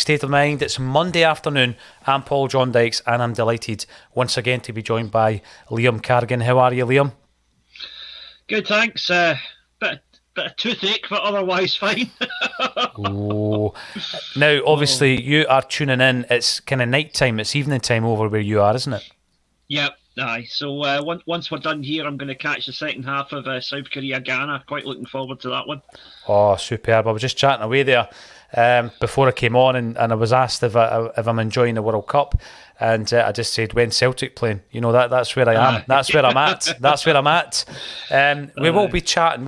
State of Mind. It's Monday afternoon. I'm Paul John Dykes, and I'm delighted once again to be joined by Liam Carrigan. How are you, Liam? Good, thanks. Bit of toothache, but otherwise fine. Oh. Now, obviously, you are tuning in. It's kind of night time. It's evening time over where you are, isn't it? Yep, aye. So once we're done here, I'm going to catch the second half of South Korea Ghana. Quite looking forward to that one. Oh, superb. I was just chatting away there before I came on, and I was asked if I'm enjoying the World Cup, and I just said, when Celtic playing? You know, that's where I am. That's where I'm at. That's where I'm at. We will be chatting.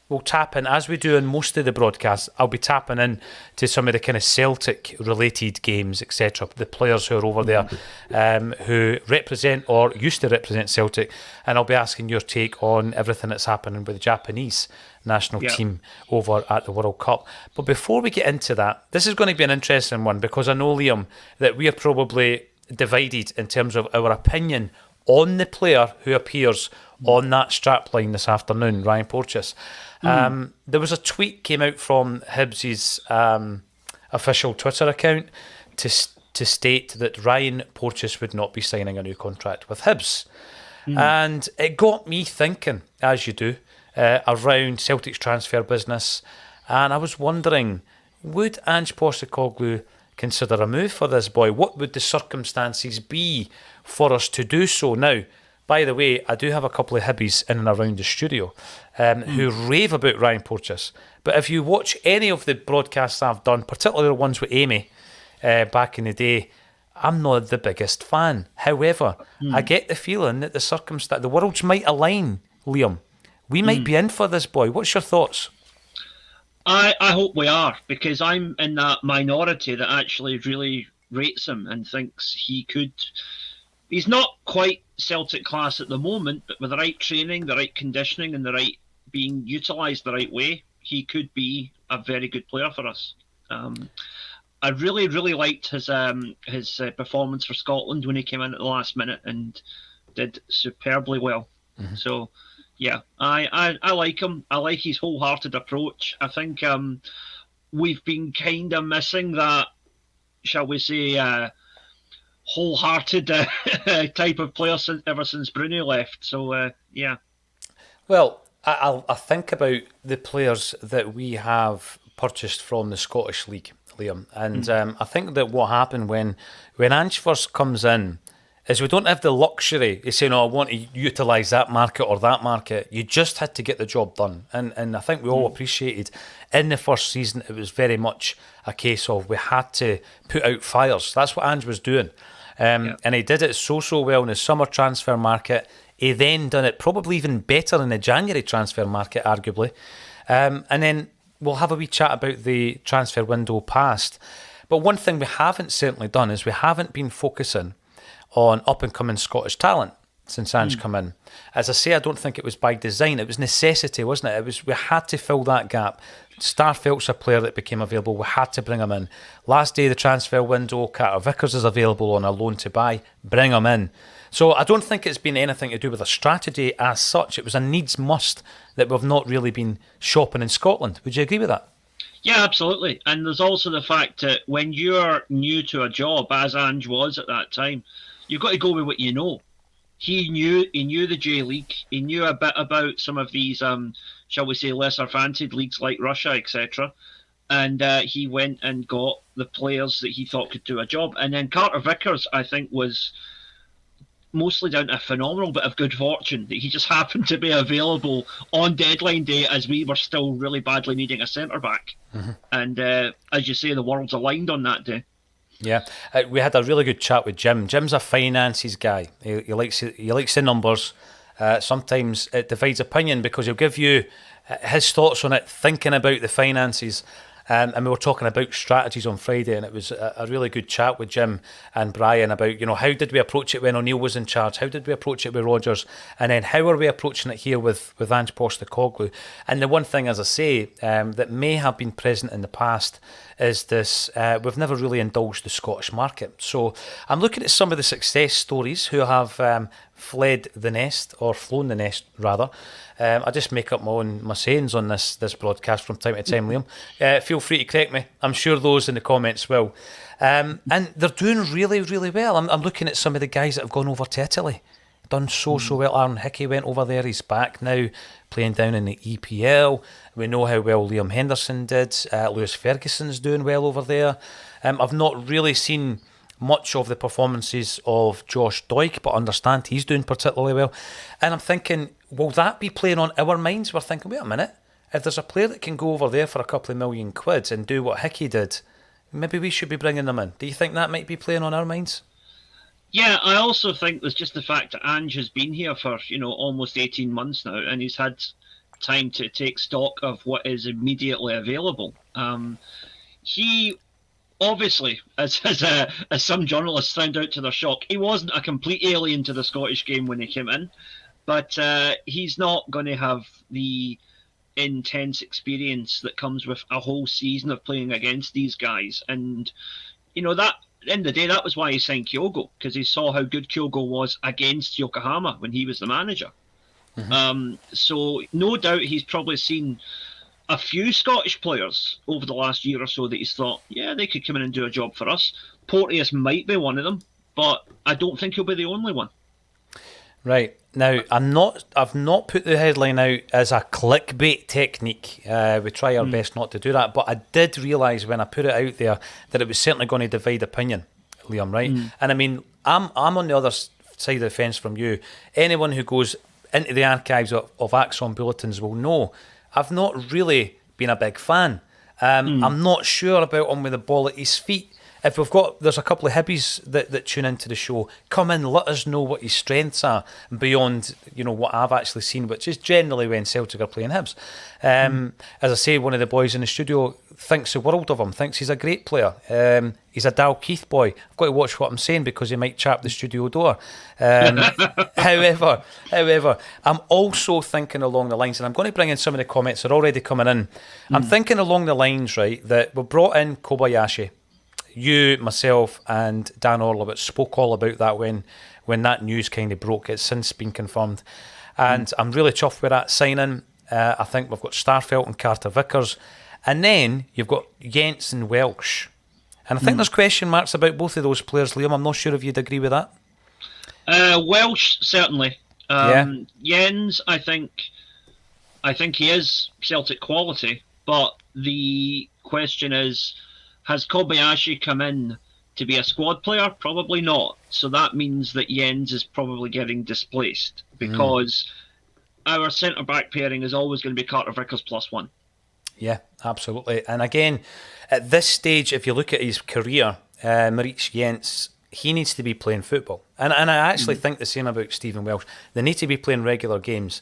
We'll tap in, as we do in most of the broadcasts. I'll be tapping in to some of the kind of Celtic-related games, etc. The players who are over there who represent or used to represent Celtic, and I'll be asking your take on everything that's happening with the Japanese national team over at the World Cup. But before we get into that, this is going to be an interesting one, because I know, Liam, that we are probably divided in terms of our opinion on the player who appears on that strapline this afternoon, Ryan Porteous. There was a tweet came out from Hibs' official Twitter account to state that Ryan Porteous would not be signing a new contract with Hibs. And it got me thinking, as you do, around Celtic's transfer business, and I was wondering, would Ange Postecoglou consider a move for this boy? What would the circumstances be for us to do so? Now, by the way, I do have a couple of Hibbies in and around the studio who rave about Ryan Porteous, but if you watch any of the broadcasts I've done, particularly the ones with Amy back in the day, I'm not the biggest fan. However, I get the feeling that the worlds might align, Liam. We might be in for this boy. What's your thoughts? I hope we are, because I'm in that minority that actually really rates him and thinks he could. He's not quite Celtic class at the moment, but with the right training, the right conditioning, and the right being utilised the right way, he could be a very good player for us. I really, really liked his performance for Scotland when he came in at the last minute and did superbly well. So, yeah, I like him. I like his wholehearted approach. I think we've been kind of missing that, shall we say, wholehearted type of player ever since Bruno left. So, yeah. Well, I think about the players that we have purchased from the Scottish League, Liam, and I think that what happened when Ange first comes in is we don't have the luxury of saying, I want to utilise that market or that market. You just had to get the job done. And I think we all appreciated in the first season it was very much a case of we had to put out fires. That's what Ange was doing. And he did it so well in the summer transfer market. He then done it probably even better in the January transfer market, arguably. And then we'll have a wee chat about the transfer window past. But one thing we haven't certainly done is we haven't been focusing on up-and-coming Scottish talent since Ange come in. As I say, I don't think it was by design. It was necessity, wasn't it? We had to fill that gap. Starfelt's a player that became available. We had to bring him in. Last day of the transfer window, Carter Vickers is available on a loan to buy. Bring him in. So I don't think it's been anything to do with a strategy as such. It was a needs must that we've not really been shopping in Scotland. Would you agree with that? Yeah, absolutely. And there's also the fact that when you're new to a job, as Ange was at that time, you've got to go with what you know. He knew the J League. He knew a bit about some of these, shall we say, lesser fancied leagues like Russia, etc. And he went and got the players that he thought could do a job. And then Carter Vickers, I think, was mostly down to a phenomenal bit of good fortune that he just happened to be available on deadline day as we were still really badly needing a centre-back. And as you say, the worlds aligned on that day. Yeah, we had a really good chat with Jim. Jim's a finances guy. He likes the numbers. Sometimes it divides opinion because he'll give you his thoughts on it, thinking about the finances. And we were talking about strategies on Friday, and it was a really good chat with Jim and Brian about, how did we approach it when O'Neill was in charge? How did we approach it with Rodgers? And then how are we approaching it here with Ange Postecoglou? And the one thing, as I say, that may have been present in the past is this, we've never really indulged the Scottish market. So I'm looking at some of the success stories who have fled the nest, or flown the nest rather. I just make up my sayings on this broadcast from time to time, Liam. Feel free to correct me. I'm sure those in the comments will. And they're doing really, really well. I'm looking at some of the guys that have gone over to Italy. Done so well. Aaron Hickey went over there. He's back now, playing down in the EPL. We know how well Liam Henderson did. Lewis Ferguson's doing well over there. I've not really seen much of the performances of Josh Doig, but understand he's doing particularly well. And I'm thinking, will that be playing on our minds? We're thinking, wait a minute, if there's a player that can go over there for a couple of million quid and do what Hickey did, maybe we should be bringing them in. Do you think that might be playing on our minds? Yeah, I also think there's just the fact that Ange has been here for, almost 18 months now, and he's had time to take stock of what is immediately available. He obviously, as some journalists found out to their shock, he wasn't a complete alien to the Scottish game when he came in, but he's not going to have the intense experience that comes with a whole season of playing against these guys. And, that at the end of the day, that was why he signed Kyogo, because he saw how good Kyogo was against Yokohama when he was the manager. So no doubt he's probably seen a few Scottish players over the last year or so that he's thought, yeah, they could come in and do a job for us. Porteous might be one of them, but I don't think he'll be the only one. Right. Now, I've not put the headline out as a clickbait technique. We try our best not to do that, but I did realise when I put it out there that it was certainly going to divide opinion, Liam, right? And I mean, I'm on the other side of the fence from you. Anyone who goes into the archives of Axon Bulletins will know I've not really been a big fan. I'm not sure about him with the ball at his feet. If there's a couple of Hibbies that tune into the show, come in, let us know what his strengths are beyond, what I've actually seen, which is generally when Celtic are playing Hibs. As I say, one of the boys in the studio thinks the world of him, thinks he's a great player. He's a Dalkeith boy. I've got to watch what I'm saying because he might chap the studio door. However, I'm also thinking along the lines, and I'm going to bring in some of the comments that are already coming in. I'm thinking along the lines, right, that we brought in Kobayashi. You, myself, and Dan Orlowitz spoke all about that when that news kind of broke. It's since been confirmed. And I'm really chuffed with that signing. I think we've got Starfelt and Carter Vickers. And then you've got Jens and Welsh. And I think there's question marks about both of those players, Liam. I'm not sure if you'd agree with that. Welsh, certainly. Jens, I think he is Celtic quality. But the question is, has Kobayashi come in to be a squad player? Probably not. So that means that Jens is probably getting displaced because our centre-back pairing is always going to be Carter Vickers +1. Yeah, absolutely. And again, at this stage, if you look at his career, Maurice Jens, he needs to be playing football. And I actually think the same about Stephen Welsh. They need to be playing regular games.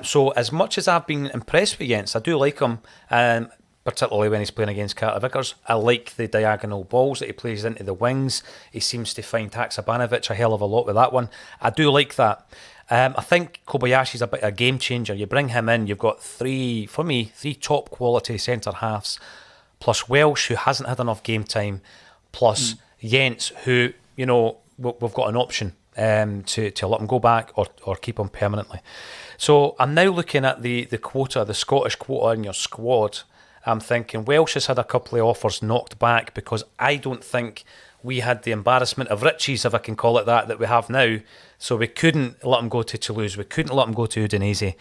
So as much as I've been impressed with Jens, I do like him. Particularly when he's playing against Carter Vickers. I like the diagonal balls that he plays into the wings. He seems to find Haksabanovic a hell of a lot with that one. I do like that. I think Kobayashi's a bit of a game changer. You bring him in, you've got three top quality centre halves, plus Welsh, who hasn't had enough game time, plus Jens, who, we've got an option to let him go back or keep him permanently. So I'm now looking at the quota, the Scottish quota in your squad. I'm thinking Welsh has had a couple of offers knocked back because I don't think we had the embarrassment of riches, if I can call it that we have now. So we couldn't let him go to Toulouse. We couldn't let him go to Udinese.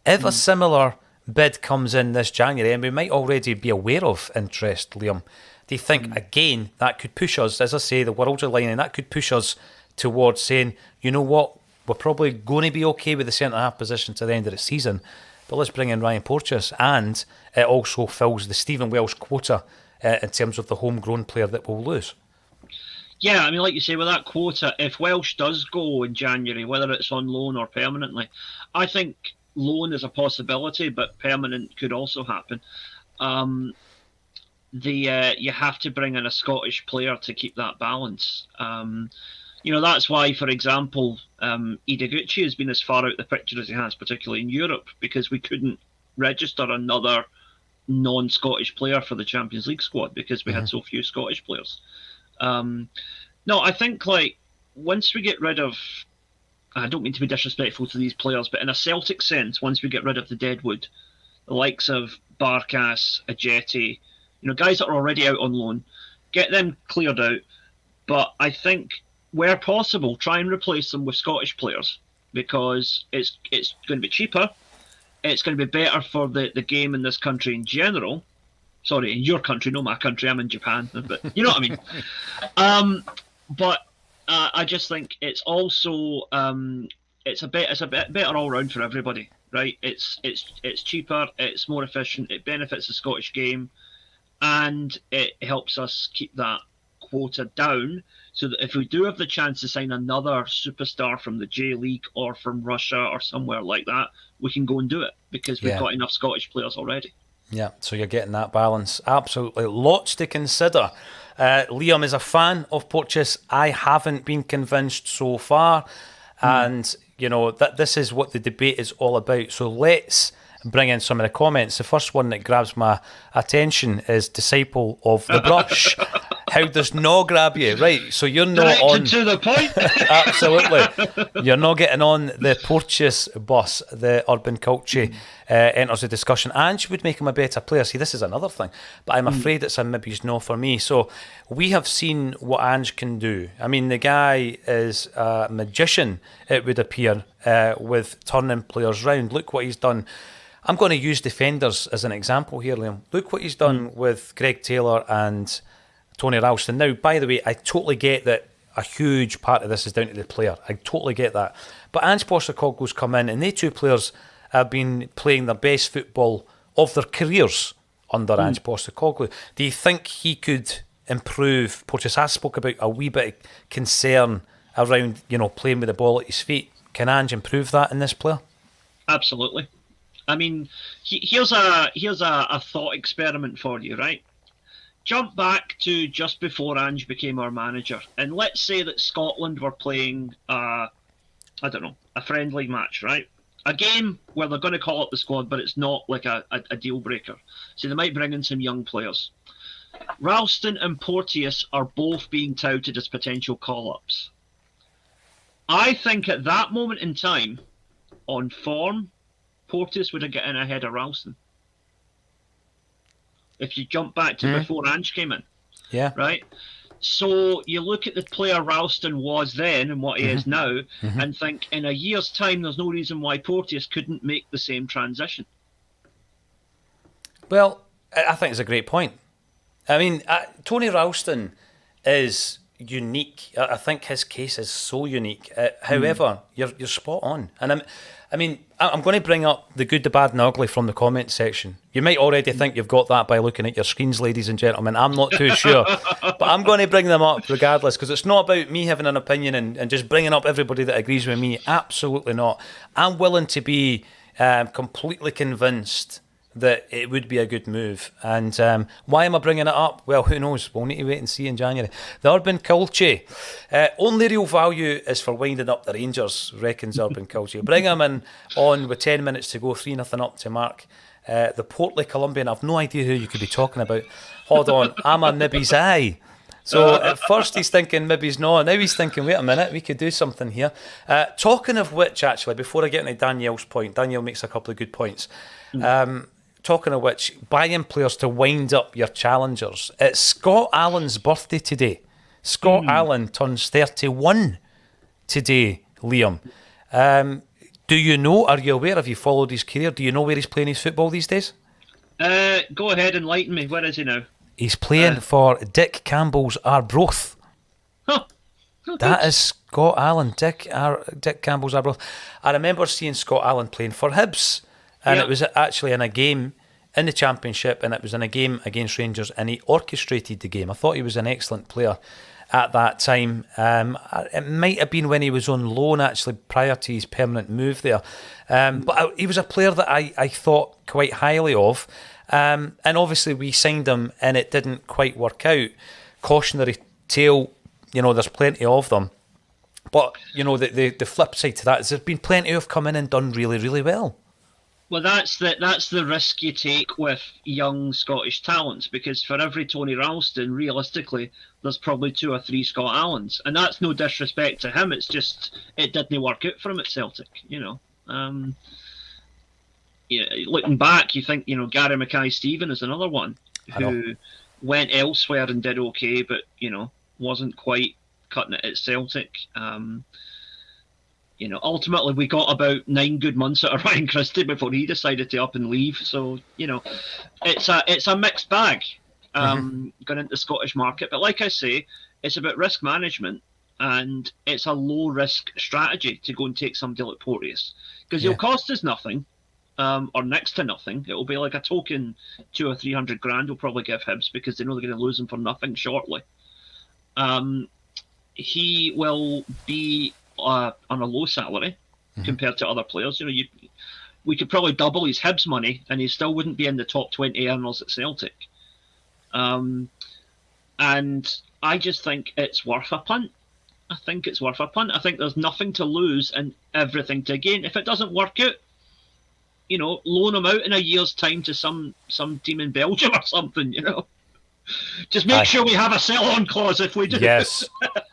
If a similar bid comes in this January, and we might already be aware of interest, Liam, do you think, again, that could push us, as I say, the world's aligning, that could push us towards saying, you know what, we're probably going to be okay with the centre-half position to the end of the season, but let's bring in Ryan Porteous, and it also fills the Stephen Welsh quota in terms of the homegrown player that we'll lose. Yeah, I mean, like you say, with that quota, if Welsh does go in January, whether it's on loan or permanently, I think loan is a possibility, but permanent could also happen. You have to bring in a Scottish player to keep that balance. That's why, for example, Ideguchi has been as far out the picture as he has, particularly in Europe, because we couldn't register another non-Scottish player for the Champions League squad because we had so few Scottish players. No, I think once we get rid of I don't mean to be disrespectful to these players, but in a Celtic sense, once we get rid of the deadwood, the likes of Barkas, Ajeti, guys that are already out on loan, get them cleared out. But I think, where possible, try and replace them with Scottish players, because it's going to be cheaper. It's going to be better for the game in this country in general. Sorry, in your country, not my country. I'm in Japan, but you know what I mean. But I just think it's also it's a bit better all round for everybody, right? It's cheaper, it's more efficient, it benefits the Scottish game, and it helps us keep that quota down, so that if we do have the chance to sign another superstar from the J League or from Russia or somewhere like that, we can go and do it, because we've got enough Scottish players already. Yeah, so you're getting that balance. Absolutely. Lots to consider. Liam is a fan of Porteous. I haven't been convinced so far. And, that this is what the debate is all about. So let's bring in some of the comments. The first one that grabs my attention is Disciple of the Brush. How does no grab you? Right, so you're not on... to the point. Absolutely. You're not getting on the Porteous bus. The Urban Culture enters the discussion. Ange would make him a better player. See, this is another thing. But I'm afraid it's a maybe's no for me. So we have seen what Ange can do. I mean, the guy is a magician, it would appear, with turning players round. Look what he's done. I'm going to use defenders as an example here, Liam. Look what he's done with Greg Taylor and Tony Ralston. Now, by the way, I totally get that a huge part of this is down to the player. I totally get that. But Ange Postecoglou's come in, and they two players have been playing their best football of their careers under Ange Postecoglou. Do you think he could improve? Porteous, I spoke about a wee bit of concern around, playing with the ball at his feet. Can Ange improve that in this player? Absolutely. I mean, here's a thought experiment for you, right? Jump back to just before Ange became our manager, and let's say that Scotland were playing, a friendly match, right? A game where they're going to call up the squad, but it's not like a deal breaker. So they might bring in some young players. Ralston and Porteous are both being touted as potential call-ups. I think at that moment in time, on form, Porteous would have gotten ahead of Ralston. If you jump back to before Ange came in. Yeah. Right? So you look at the player Ralston was then and what he is now, and think in a year's time there's no reason why Porteous couldn't make the same transition. Well, I think it's a great point. I mean, Tony Ralston is unique. I think his case is so unique. However, you're spot on. And I'm going to bring up the good, the bad and the ugly from the comment section. You might already think you've got that by looking at your screens, ladies and gentlemen. I'm not too sure. But I'm going to bring them up regardless, because it's not about me having an opinion and just bringing up everybody that agrees with me. Absolutely not. I'm willing to be completely convinced that it would be a good move. And why am I bringing it up? Well, who knows? We'll need to wait and see in January. The Urban Culture. Only real value is for winding up the Rangers, reckons Urban Culture. Bring him in on with 10 minutes to go, 3-0 up to Mark. The Portly Colombian, I've no idea who you could be talking about. Hold on, I'm a Nibby's eye. So at first he's thinking maybe he's not. Now he's thinking, wait a minute, we could do something here. Talking of which, actually, before I get into Danielle's point, Danielle makes a couple of good points. Talking of which, buying players to wind up your challengers. It's Scott Allen's birthday today. Scott Allen turns 31 today, Liam. Do you know, are you aware, have you followed his career? Do you know where he's playing his football these days? Go ahead, enlighten me. Where is he now? He's playing for Dick Campbell's Arbroath. Huh. That is Scott Allen, Dick Campbell's Arbroath. I remember seeing Scott Allen playing for Hibs. And it was actually in a game in the Championship, and it was in a game against Rangers, and he orchestrated the game. I thought he was an excellent player at that time. It might have been when he was on loan, actually, prior to his permanent move there. But he was a player that I thought quite highly of. And obviously we signed him, and it didn't quite work out. Cautionary tale, there's plenty of them. But, the flip side to that is there's been plenty who have come in and done really, really well. Well, that's the risk you take with young Scottish talents, because for every Tony Ralston, realistically, there's probably 2 or 3 Scott Allans, and that's no disrespect to him. It's just it didn't work out for him at Celtic, you know. Yeah, looking back, you think, you know, Gary Mackay-Steven is another one who went elsewhere and did okay, but, you know, wasn't quite cutting it at Celtic. You know, ultimately we got about 9 good months out of Ryan Christie before he decided to up and leave. So, you know, it's a mixed bag going into the Scottish market. But like I say, it's about risk management, and it's a low risk strategy to go and take somebody like Porteous, because he'll cost us nothing. Or next to nothing. It will be like a token 200 or 300 grand we'll probably give Hibs, because they know they're going to lose him for nothing shortly. He will be on a low salary compared to other players. You know, we could probably double his Hibs money and he still wouldn't be in the top 20 earners at Celtic. And I just think it's worth a punt. I think there's nothing to lose and everything to gain. If it doesn't work out, you know, loan him out in a year's time to some team in Belgium or something, you know. Just make sure we have a sell-on clause if we do. Yes,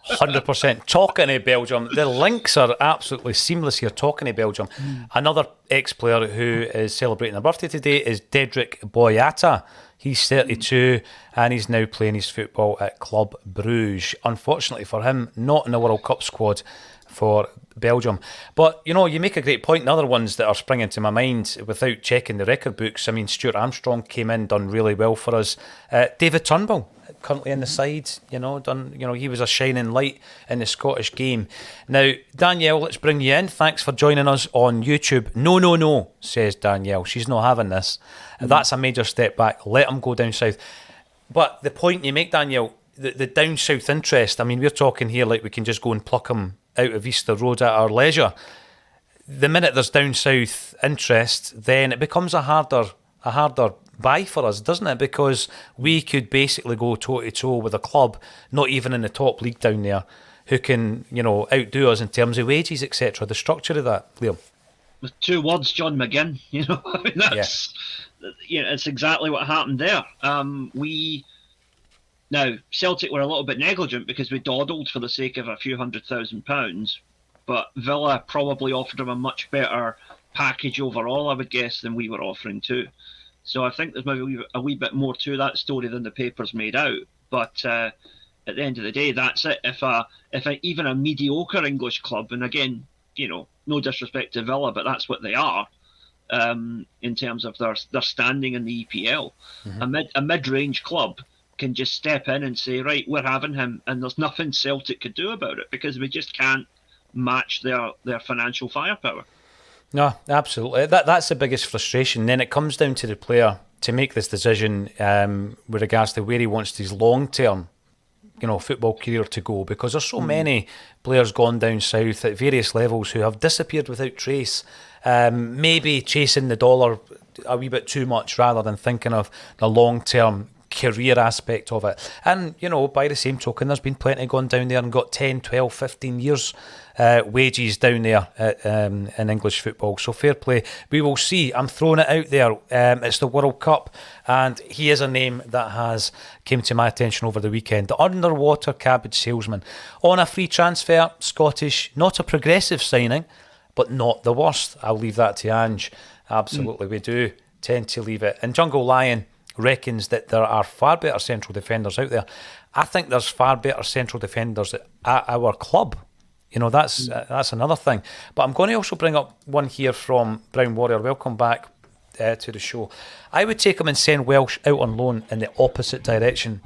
100%. Talking of Belgium, the links are absolutely seamless here. Talking of Belgium, another ex-player who is celebrating a birthday today is Dedryck Boyata. He's 32 and he's now playing his football at Club Bruges. Unfortunately for him, not in the World Cup squad for Belgium. But, you know, you make a great point. The other ones that are springing to my mind without checking the record books, I mean, Stuart Armstrong came in, done really well for us. David Turnbull, currently in the side, you know, he was a shining light in the Scottish game. Now, Danielle, let's bring you in. Thanks for joining us on YouTube. No, says Danielle. She's not having this. That's a major step back. Let him go down south. But the point you make, Danielle, the down south interest, I mean, we're talking here like we can just go and pluck him out of Easter Road at our leisure. The minute there's down south interest, then it becomes a harder buy for us, doesn't it? Because we could basically go toe to toe with a club not even in the top league down there who can, you know, outdo us in terms of wages, etc. The structure of that, Liam. With 2 words, John McGinn. You know, I mean, that's you know, it's exactly what happened there. Now, Celtic were a little bit negligent because we dawdled for the sake of a few £100,000, but Villa probably offered him a much better package overall, I would guess, than we were offering too. So I think there's maybe a wee bit more to that story than the papers made out. But at the end of the day, that's it. If even a mediocre English club, and again, you know, no disrespect to Villa, but that's what they are in terms of their standing in the EPL, a mid-range club can just step in and say, right, we're having him, and there's nothing Celtic could do about it because we just can't match their financial firepower. No, absolutely. That's the biggest frustration. Then it comes down to the player to make this decision with regards to where he wants his long-term, you know, football career to go, because there's so many players gone down south at various levels who have disappeared without trace, maybe chasing the dollar a wee bit too much rather than thinking of the long-term career aspect of it. And, you know, by the same token, there's been plenty gone down there and got 10, 12, 15 years wages down there in English football. So fair play. We will see. I'm throwing it out there. It's the World Cup, and he is a name that has came to my attention over the weekend. The underwater cabbage salesman on a free transfer, Scottish, not a progressive signing, but not the worst. I'll leave that to Ange. Absolutely, we do tend to leave it. And Jungle Lion reckons that there are far better central defenders out there. I think there's far better central defenders at our club. You know, that's another thing. But I'm going to also bring up one here from Brown Warrior. Welcome back to the show. I would take him and send Welsh out on loan in the opposite direction.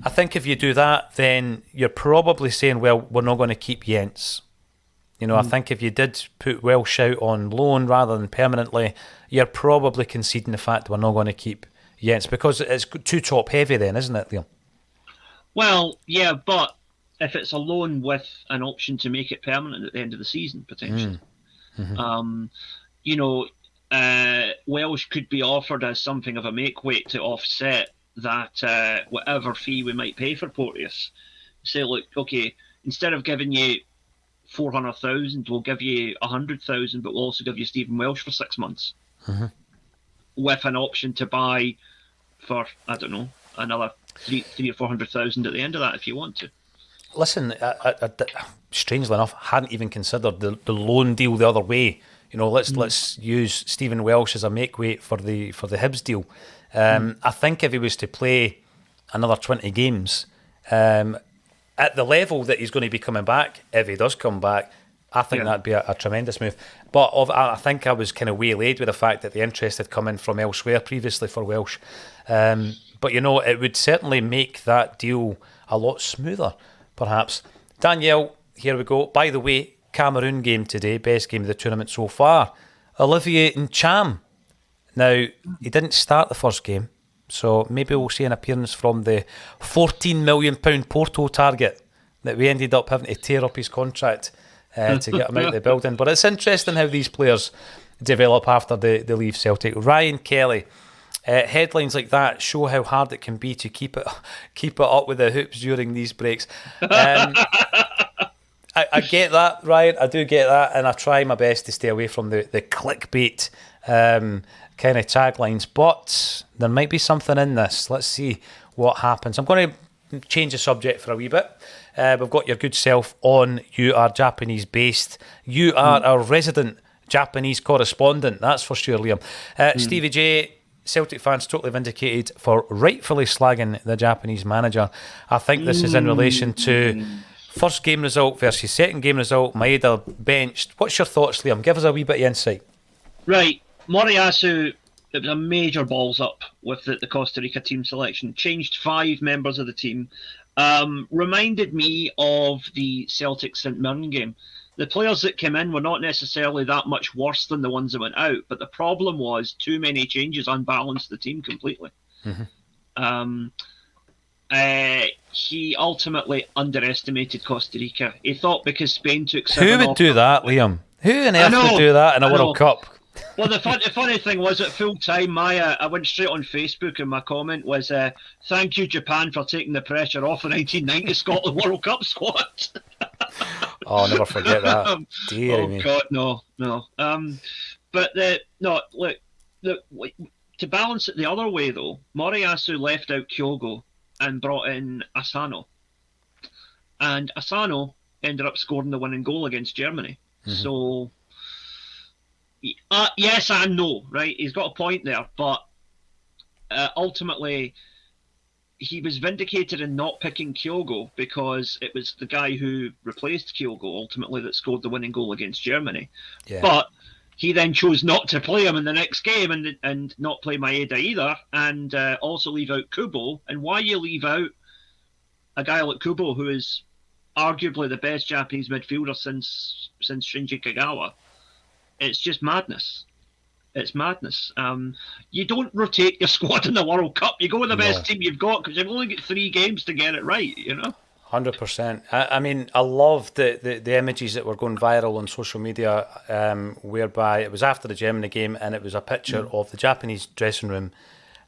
I think if you do that, then you're probably saying, well, we're not going to keep Jens. You know, I think if you did put Welsh out on loan rather than permanently, you're probably conceding the fact that we're not going to keep Jens, because it's too top heavy then, isn't it, Liam? Well, yeah, but if it's a loan with an option to make it permanent at the end of the season, potentially. You know, Welsh could be offered as something of a make-weight to offset that whatever fee we might pay for Porteous. Say, look, okay, instead of giving you 400,000, we'll give you 100,000, but we'll also give you Stephen Welsh for 6 months. with an option to buy for, I don't know, another three or 400,000 at the end of that if you want to. Listen, I strangely enough, hadn't even considered the loan deal the other way. Let's use Stephen Welsh as a make-weight for the Hibs deal. I think if he was to play another 20 games, at the level that he's going to be coming back, if he does come back, I think that'd be a tremendous move. But I think I was kind of waylaid with the fact that the interest had come in from elsewhere previously for Welsh. But, it would certainly make that deal a lot smoother, perhaps. Danielle, here we go. By the way, Cameroon game today, best game of the tournament so far. Olivier Ncham. Now, he didn't start the first game, so maybe we'll see an appearance from the £14 million Porto target that we ended up having to tear up his contract to get him out of the building. But it's interesting how these players develop after they leave Celtic. Ryan Kelly. Headlines like that show how hard it can be to keep it up with the hoops during these breaks. I get that, Ryan. I do get that, and I try my best to stay away from the clickbait kind of taglines. But there might be something in this. Let's see what happens. I'm going to change the subject for a wee bit. We've got your good self on. You are Japanese based. You are our resident Japanese correspondent. That's for sure, Liam. Stevie J. Celtic fans totally vindicated for rightfully slagging the Japanese manager. I think this is in relation to first game result versus second game result. Maeda benched. What's your thoughts, Liam? Give us a wee bit of insight. Right. Moriyasu, it was a major balls up with the Costa Rica team selection. Changed 5 members of the team. Reminded me of the Celtic St Mirren game. The players that came in were not necessarily that much worse than the ones that went out, but the problem was too many changes unbalanced the team completely. He ultimately underestimated Costa Rica. He thought because Spain took 7 Who would do that, Liam? Who on earth would do that in a World Cup? Well, the funny thing was at full time, I went straight on Facebook and my comment was, thank you, Japan, for taking the pressure off the 1990 Scotland World Cup squad. Oh, I'll never forget that. Oh, God, no. But, look, to balance it the other way, though, Moriyasu left out Kyogo and brought in Asano. And Asano ended up scoring the winning goal against Germany. So... yes and no, right? He's got a point there, but ultimately he was vindicated in not picking Kyogo because it was the guy who replaced Kyogo ultimately that scored the winning goal against Germany. Yeah. But he then chose not to play him in the next game and not play Maeda either, and also leave out Kubo. And why you leave out a guy like Kubo, who is arguably the best Japanese midfielder since Shinji Kagawa? It's just madness. It's madness. You don't rotate your squad in the World Cup. You go with the best team you've got because you've only got 3 games to get it right, 100%. I mean, I love the images that were going viral on social media whereby it was after the Germany game and it was a picture of the Japanese dressing room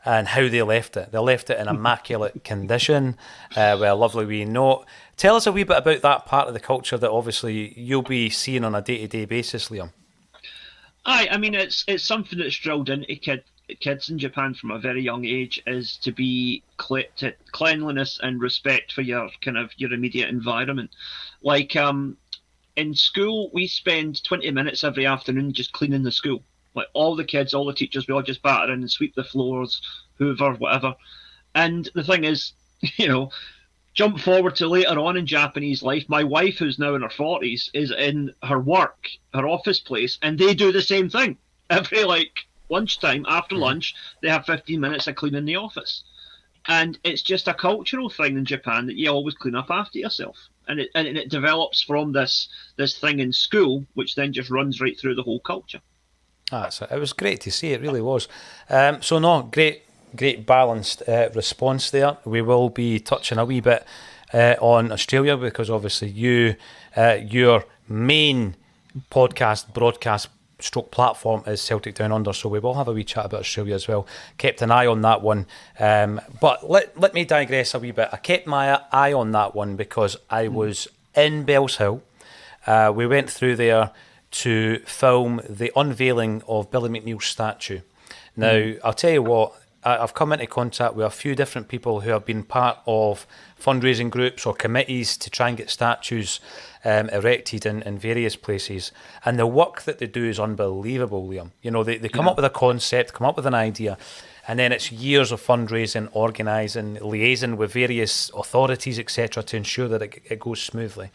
and how they left it. They left it in immaculate condition with a lovely wee note. Tell us a wee bit about that part of the culture that obviously you'll be seeing on a day-to-day basis, Liam. I mean, it's something that's drilled into kids in Japan from a very young age, is to be to cleanliness and respect for your immediate environment. Like in school, we spend 20 minutes every afternoon just cleaning the school. Like all the kids, all the teachers, we all just batter in and sweep the floors, hoover, whatever. And the thing is, jump forward to later on in Japanese life, my wife, who's now in her 40s, is in her office place, and they do the same thing. Every lunchtime, after lunch, they have 15 minutes of cleaning the office. And it's just a cultural thing in Japan that you always clean up after yourself. And it develops from this thing in school, which then just runs right through the whole culture. It was great to see, it really was. Great balanced response there. We will be touching a wee bit on Australia because obviously your main broadcast stroke platform is Celtic Down Under, so we will have a wee chat about Australia as well. Kept an eye on that one. But let me digress a wee bit. I kept my eye on that one because I was in Bells Hill. We went through there to film the unveiling of Billy McNeil's statue. Now, I'll tell you what, I've come into contact with a few different people who have been part of fundraising groups or committees to try and get statues erected in various places. And the work that they do is unbelievable, Liam. You know, they come up with a concept, come up with an idea, and then it's years of fundraising, organising, liaising with various authorities, etc., to ensure that it goes smoothly.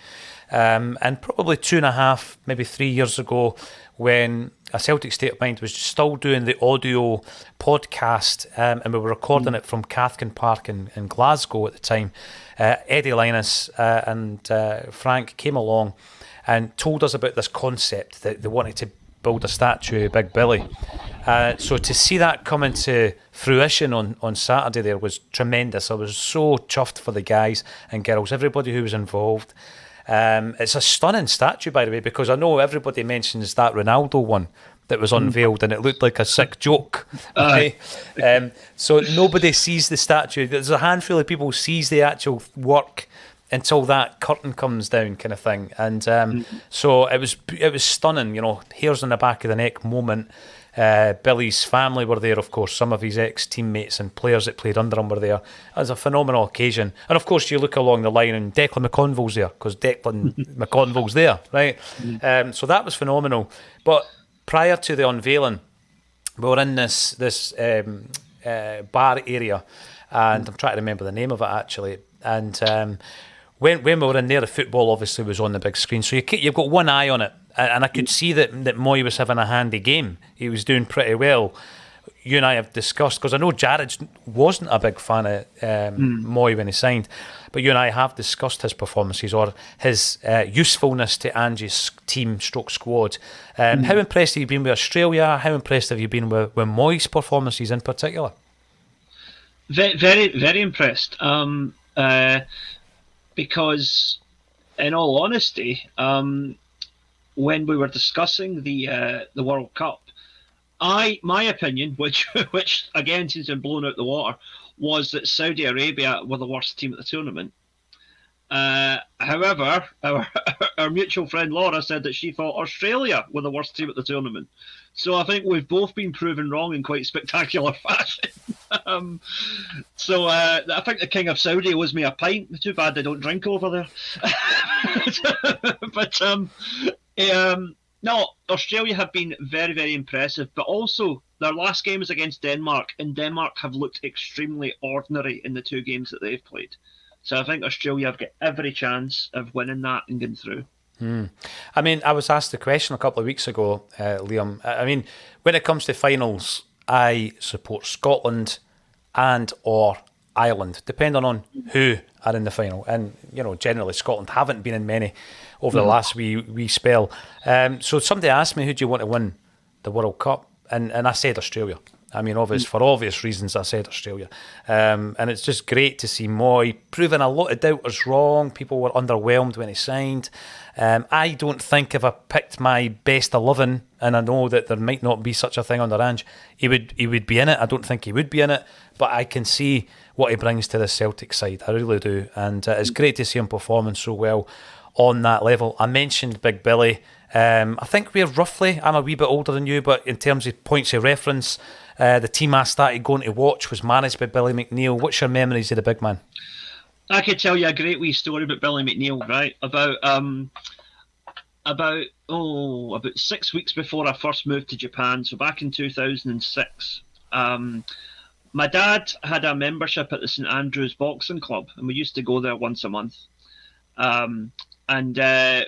And probably 2.5, maybe 3 years ago, when A Celtic State of Mind was still doing the audio podcast, and we were recording it from Cathkin Park in Glasgow at the time, Eddie Linus and Frank came along and told us about this concept that they wanted to build a statue of Big Billy. So to see that come into fruition on Saturday there was tremendous. I was so chuffed for the guys and girls, everybody who was involved. It's a stunning statue, by the way, because I know everybody mentions that Ronaldo one that was unveiled and it looked like a sick joke. Right? So nobody sees the statue. There's a handful of people sees the actual work until that curtain comes down, kind of thing. And so it was stunning, you know, hairs on the back of the neck moment. Billy's family were there, of course. Some of his ex-teammates and players that played under him were there. It was a phenomenal occasion. And of course, you look along the line and Declan McConville's there, because Declan McConville's there, right? So that was phenomenal. But prior to the unveiling, we were in this bar area, and I'm trying to remember the name of it actually. And when we were in there, the football obviously was on the big screen, so you've got one eye on it. And I could see that Moy was having a handy game. He was doing pretty well. You and I have discussed, because I know Jared wasn't a big fan of Moy when he signed, but you and I have discussed his performances or his usefulness to Angie's team stroke squad. How impressed have you been with Australia? How impressed have you been with Moy's performances in particular? Very, very, very impressed. Because, in all honesty, when we were discussing the World Cup, my opinion, which again seems to have blown out the water, was that Saudi Arabia were the worst team at the tournament. However, our mutual friend Laura said that she thought Australia were the worst team at the tournament. So I think we've both been proven wrong in quite spectacular fashion. So I think the King of Saudi owes me a pint. Too bad they don't drink over there. But no, Australia have been very, very impressive. But also, their last game was against Denmark, and Denmark have looked extremely ordinary in the two games that they've played. So I think Australia have got every chance of winning that and getting through. I mean, I was asked the question a couple of weeks ago, Liam. I mean, when it comes to finals, I support Scotland and or Ireland, depending on who are in the final. And, you know, generally Scotland haven't been in many over the last wee spell. So somebody asked me, who do you want to win the World Cup? And I said Australia. I mean, for obvious reasons, I said Australia. And it's just great to see Moy proving a lot of doubters wrong. People were underwhelmed when he signed. I don't think if I picked my best 11, and I know that there might not be such a thing under Ange, he would be in it. I don't think he would be in it, but I can see what he brings to the Celtic side. I really do. And it's great to see him performing so well on that level. I mentioned Big Billy. I think I'm a wee bit older than you, but in terms of points of reference, the team I started going to watch was managed by Billy McNeil. What's your memories of the big man? I could tell you a great wee story about Billy McNeil, right? About 6 weeks before I first moved to Japan, so back in 2006, my dad had a membership at the St Andrews Boxing Club, and we used to go there once a month. And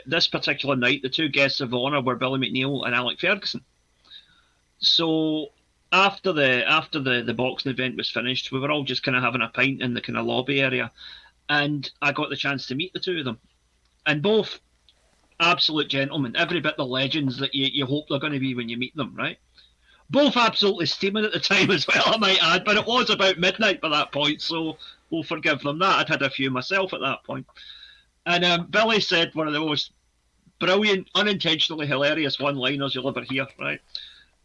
this particular night, the two guests of honour were Billy McNeil and Alec Ferguson. So after the boxing event was finished, we were all just kind of having a pint in the kind of lobby area, and I got the chance to meet the two of them, and both absolute gentlemen, every bit the legends that you hope they're going to be when you meet them, right? Both absolutely steaming at the time as well, I might add, but it was about midnight by that point, so we'll forgive them that. I'd had a few myself at that point. And Billy said one of the most brilliant, unintentionally hilarious one-liners you'll ever hear, right?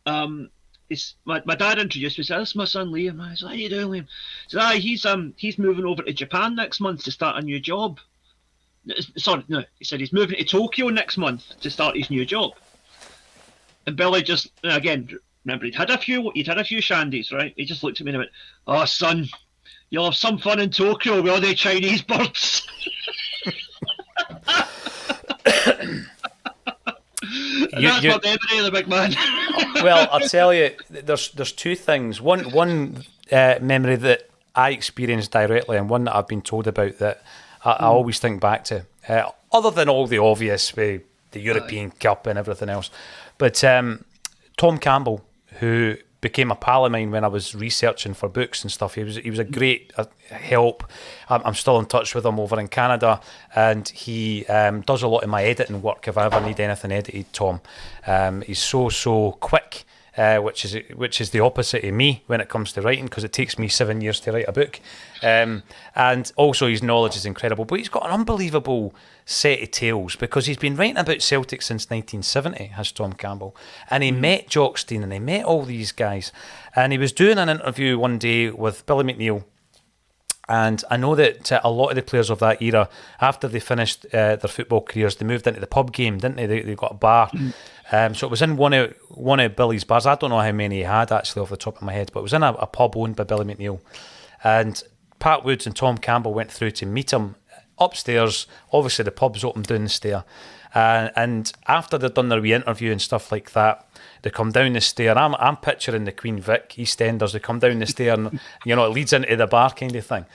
My dad introduced me, said, "This is my son Liam." I said, "How you doing, Liam?" He said, he's moving over to Japan next month to start a new job. Sorry, no, he said he's moving to Tokyo next month to start his new job. And Billy just, again, remember, he'd had a few shandies, right? He just looked at me and went, "Oh, son, you'll have some fun in Tokyo with all the Chinese birds." That's my memory of the big man. Well, I'll tell you, there's two things. One memory that I experienced directly, and one that I've been told about that I always think back to, other than all the obvious with the European Cup and everything else. But Tom Campbell, who became a pal of mine when I was researching for books and stuff, he was a great help. I'm still in touch with him over in Canada, and he does a lot of my editing work if I ever need anything edited. Tom, he's so quick. Which is the opposite of me when it comes to writing, because it takes me 7 years to write a book, and also his knowledge is incredible. But he's got an unbelievable set of tales, because he's been writing about Celtic since 1970, has Tom Campbell, and he met Jock Stein and he met all these guys, and he was doing an interview one day with Billy McNeill. And I know that a lot of the players of that era, after they finished their football careers, they moved into the pub game, didn't they? They got a bar. So it was in one of Billy's bars. I don't know how many he had actually off the top of my head, but it was in a pub owned by Billy McNeill. And Pat Woods and Tom Campbell went through to meet him upstairs. Obviously, the pub's open down the stair. And after they'd done their wee interview and stuff like that, they come down the stair. I'm picturing the Queen Vic, EastEnders. They come down the stair and, it leads into the bar kind of thing.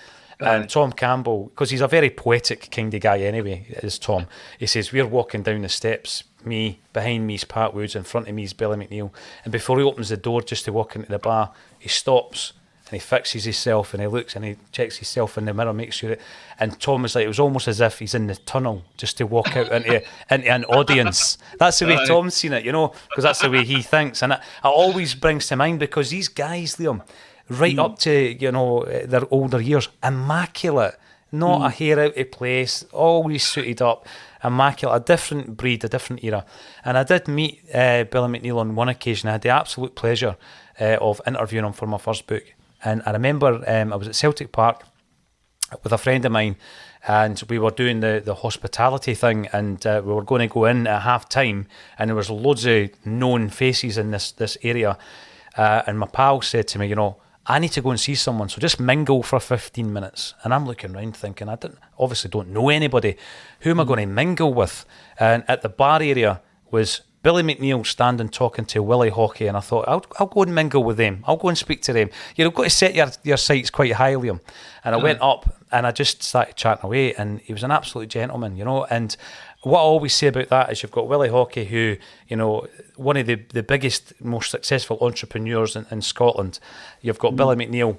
And Tom Campbell, because he's a very poetic kind of guy anyway, is Tom. He says, we're walking down the steps, me, behind me is Pat Woods, in front of me is Billy McNeill. And before he opens the door just to walk into the bar, he stops and he fixes himself and he looks and he checks himself in the mirror, makes sure and Tom was like, it was almost as if he's in the tunnel just to walk out into an audience. That's the way Tom's seen it, because that's the way he thinks. And it always brings to mind, because these guys, Liam, right up to, their older years, immaculate, not a hair out of place, always suited up, immaculate, a different breed, a different era. And I did meet Billy McNeill on one occasion. I had the absolute pleasure of interviewing him for my first book. And I remember I was at Celtic Park with a friend of mine, and we were doing the hospitality thing, and we were going to go in at half time, and there was loads of known faces in this area. And my pal said to me, I need to go and see someone, so just mingle for 15 minutes. And I'm looking around thinking, I obviously don't know anybody. Who am I going to mingle with? And at the bar area was Billy McNeill standing talking to Willie Hawkey, and I thought, I'll go and mingle with them. I'll go and speak to them. You've got to set your sights quite high, Liam. And I went up and I just started chatting away, and he was an absolute gentleman, And what I always say about that is you've got Willie Hawkey, who, one of the biggest, most successful entrepreneurs in Scotland. You've got Billy McNeill,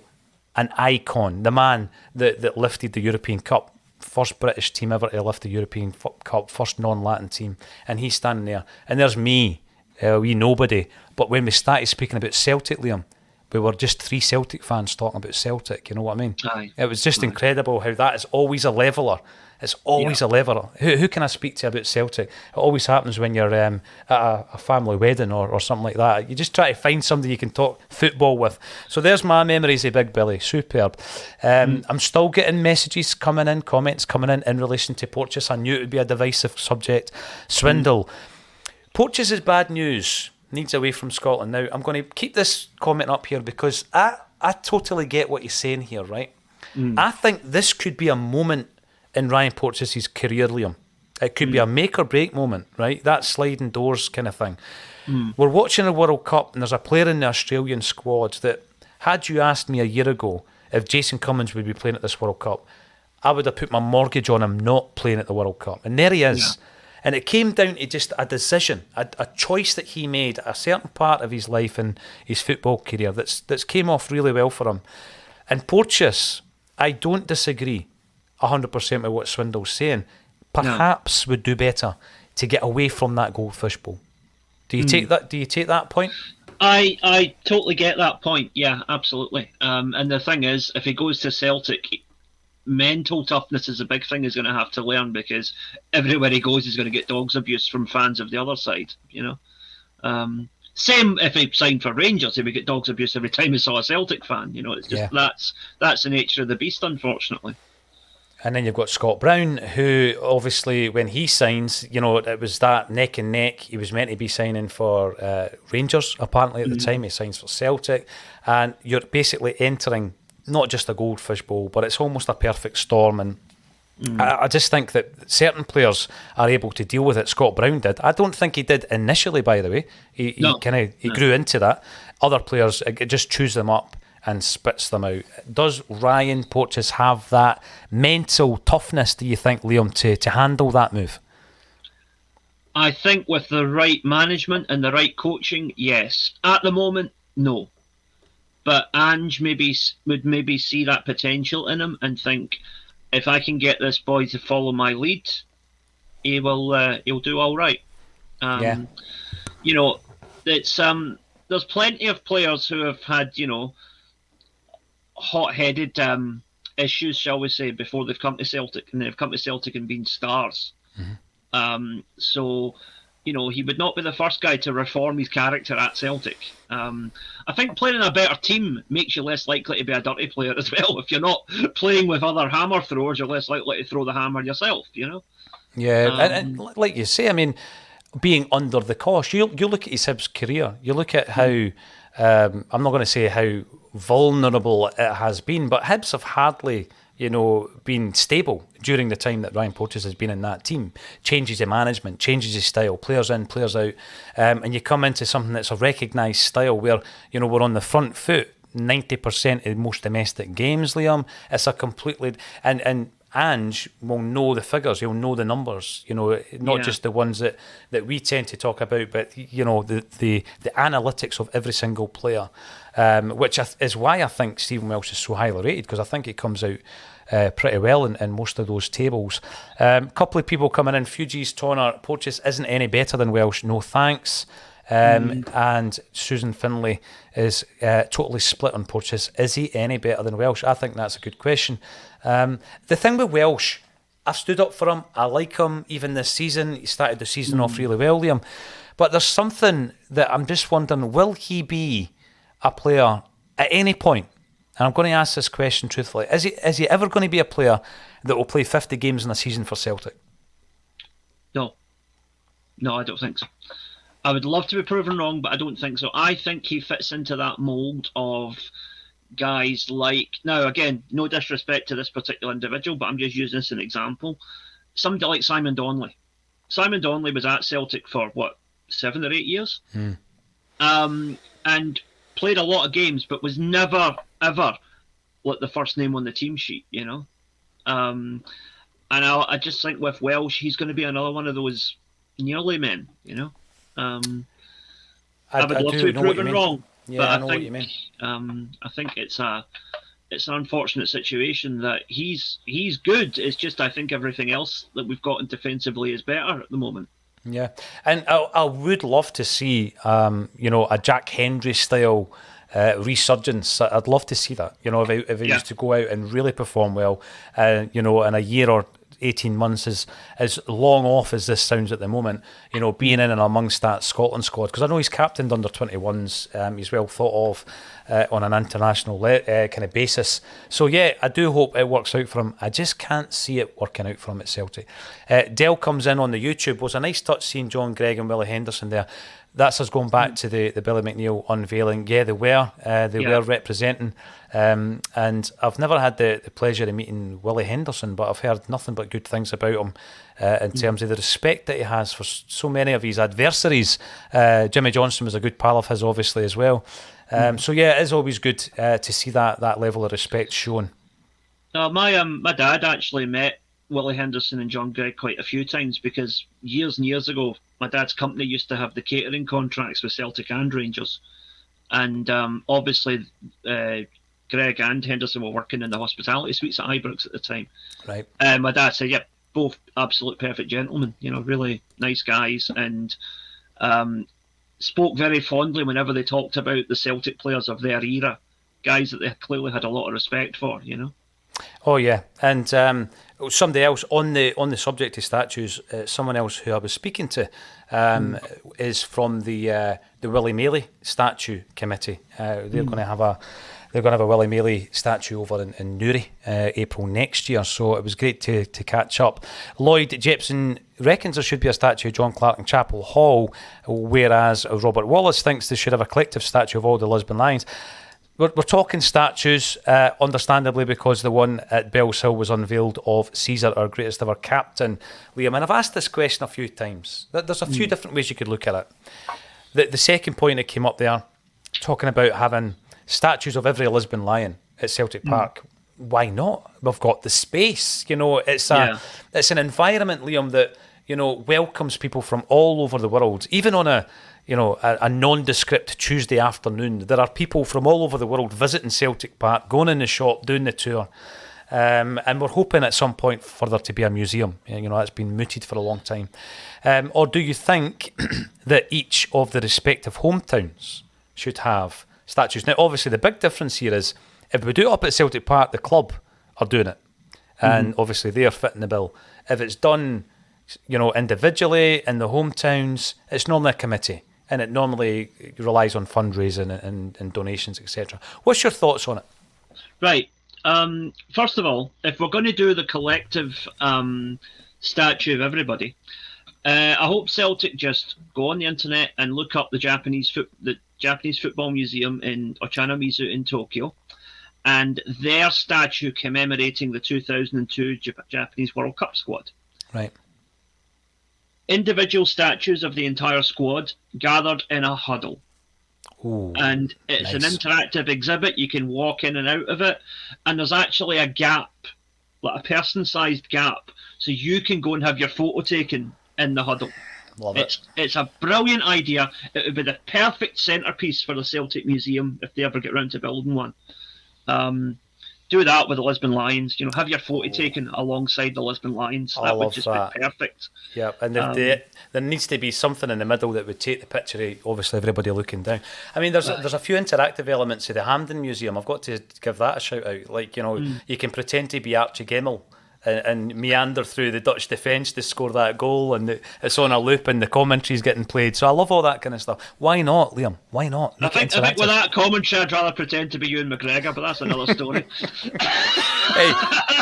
an icon, the man that lifted the European Cup. First British team ever to lift the European Cup, first non-Latin team, and he's standing there. And there's me, wee nobody. But when we started speaking about Celtic, Liam, we were just three Celtic fans talking about Celtic, you know what I mean? Aye. It was just incredible how that is always a leveller. It's always a leveller. Who can I speak to about Celtic? It always happens when you're at a family wedding or something like that. You just try to find somebody you can talk football with. So there's my memories of Big Billy. Superb. I'm still getting messages coming in, comments coming in relation to Porteous. I knew it would be a divisive subject. Swindle. Porteous is bad news. Needs away from Scotland. Now, I'm going to keep this comment up here because I totally get what he's saying here, right? I think this could be a moment in Ryan Porteous's career, Liam. It could be a make or break moment, right? That sliding doors kind of thing. We're watching a World Cup, and there's a player in the Australian squad that, had you asked me a year ago if Jason Cummins would be playing at this World Cup, I would have put my mortgage on him not playing at the World Cup. And there he is. Yeah. And it came down to just a decision, a choice that he made at a certain part of his life and his football career that's came off really well for him. And Porteous, I don't disagree 100% with what Swindle's saying. Perhaps would do better to get away from that goldfish bowl. Do you take that? Do you take that point? I totally get that point. Yeah, absolutely. And the thing is, if he goes to Celtic, mental toughness is a big thing he's going to have to learn, because everywhere he goes he's going to get dogs abuse from fans of the other side, same if he signed for Rangers, he would get dogs abuse every time he saw a Celtic fan. It's just that's the nature of the beast, unfortunately. And then you've got Scott Brown, who obviously, when he signs, it was that neck and neck. He was meant to be signing for Rangers, apparently, at the time. He signs for Celtic. And you're basically entering not just a goldfish bowl, but it's almost a perfect storm. And I just think that certain players are able to deal with it. Scott Brown did. I don't think he did initially, by the way. He grew into that. Other players, it just chews them up and spits them out. Does Ryan Porteous have that mental toughness, do you think, Liam, to handle that move? I think with the right management and the right coaching, yes. At the moment, no. But Ange would maybe see that potential in him and think, if I can get this boy to follow my lead, he'll do all right. It's there's plenty of players who have had hot-headed issues, shall we say, before they've come to Celtic, and they've come to Celtic and been stars. So he would not be the first guy to reform his character at Celtic. I think playing in a better team makes you less likely to be a dirty player as well. If you're not playing with other hammer throwers, you're less likely to throw the hammer yourself, Yeah, and like you say, I mean, being under the cosh, you look at his Hibs career, you look at how, I'm not going to say how vulnerable it has been, but Hibs have hardly been stable during the time that Ryan Porteous has been in that team. Changes in management, changes his style, players in, players out, and you come into something that's a recognised style where we're on the front foot 90% of most domestic games, Liam. It's a completely and Ange will know the figures, he'll know the numbers, not just the ones that we tend to talk about, but the analytics of every single player, which is why I think Stephen Welsh is so highly rated, because I think he comes out pretty well in most of those tables. Couple of people coming in. Fugees Tonner, Porteous isn't any better than Welsh, no thanks. And Susan Finlay is totally split on Porteous. Is he any better than Welsh? I think that's a good question. The thing with Welsh, I've stood up for him. I like him even this season. He started the season off really well, Liam. But there's something that I'm just wondering, will he be a player at any point? And I'm going to ask this question truthfully. Is he ever going to be a player that will play 50 games in a season for Celtic? No, I don't think so. I would love to be proven wrong, but I don't think so. I think he fits into that mould of guys like... Now, again, no disrespect to this particular individual, but I'm just using this as an example. Somebody like Simon Donnelly. Simon Donnelly was at Celtic for, 7 or 8 years? And played a lot of games, but was never, ever the first name on the team sheet, And I just think with Welsh, he's going to be another one of those nearly men, I would love to be proven wrong, but I know what you mean. I think it's an unfortunate situation that he's good. It's just I think everything else that we've got in defensively is better at the moment. Yeah, and I would love to see a Jack Hendry style resurgence. I'd love to see that. If he used to go out and really perform well, in a year or 18 months is as long off as this sounds at the moment, being in and amongst that Scotland squad, because I know he's captained under 21s, he's well thought of on an international kind of basis. So yeah, I do hope it works out for him. I just can't see it working out for him at Celtic. Dell comes in on the YouTube. Was a nice touch seeing John Greig and Willie Henderson there. That's us going back to the Billy McNeill unveiling. Yeah, they were representing. And I've never had the pleasure of meeting Willie Henderson, but I've heard nothing but good things about him in terms of the respect that he has for so many of his adversaries. Jimmy Johnson was a good pal of his, obviously, as well. So yeah, it is always good to see that level of respect shown. My dad actually met Willie Henderson and John Greig quite a few times, because years and years ago, my dad's company used to have the catering contracts with Celtic and Rangers. And obviously, Greig and Henderson were working in the hospitality suites at Ibrox at the time. Right. My dad said, "Yep, both absolute perfect gentlemen. Really nice guys," and spoke very fondly whenever they talked about the Celtic players of their era, guys that they clearly had a lot of respect for. Oh yeah, and somebody else on the subject of statues, someone else who I was speaking to is from the Willie Maley statue committee. They're going to have they're going to have a Willie Maley statue over in Newry April next year, so it was great to catch up. Lloyd Jepson reckons there should be a statue of John Clark in Chapel Hall, whereas Robert Wallace thinks they should have a collective statue of all the Lisbon Lions. We're talking statues, understandably, because the one at Bellshill was unveiled of Caesar, our greatest ever captain, Liam. And I've asked this question a few times. There's a few different ways you could look at it. The second point that came up there, talking about having statues of every Lisbon Lion at Celtic Park. Why not? We've got the space. It's an environment, Liam, that welcomes people from all over the world, even on a nondescript Tuesday afternoon. There are people from all over the world visiting Celtic Park, going in the shop, doing the tour. And we're hoping at some point for there to be a museum. That's been mooted for a long time. Or do you think that each of the respective hometowns should have statues? Now, obviously, the big difference here is if we do it up at Celtic Park, the club are doing it. And obviously, they are fitting the bill. If it's done, individually in the hometowns, it's normally a committee. And it normally relies on fundraising and donations, etc. What's your thoughts on it? Right. First of all, if we're going to do the collective statue of everybody, I hope Celtic just go on the internet and look up the Japanese Football Museum in Ochanomizu in Tokyo, and their statue commemorating the 2002 Japanese World Cup squad. Right. Individual statues of the entire squad gathered in a huddle. Ooh, and it's nice. An interactive exhibit. You can walk in and out of it, and there's actually a gap, like a person-sized gap, so you can go and have your photo taken in the huddle. Love it. It's a brilliant idea. It would be the perfect centrepiece for the Celtic Museum if they ever get round to building one. Do that with the Lisbon Lions. Have your photo taken alongside the Lisbon Lions. That would just be perfect. Yeah, and there needs to be something in the middle that would take the picture of obviously everybody looking down. I mean, there's a few interactive elements of the Hampden Museum. I've got to give that a shout out. Like, you can pretend to be Archie Gemmill and meander through the Dutch defence to score that goal, and it's on a loop and the commentary's getting played. So I love all that kind of stuff. Why not, Liam? Why not? I think with that commentary I'd rather pretend to be Ewan McGregor, but that's another story. Hey,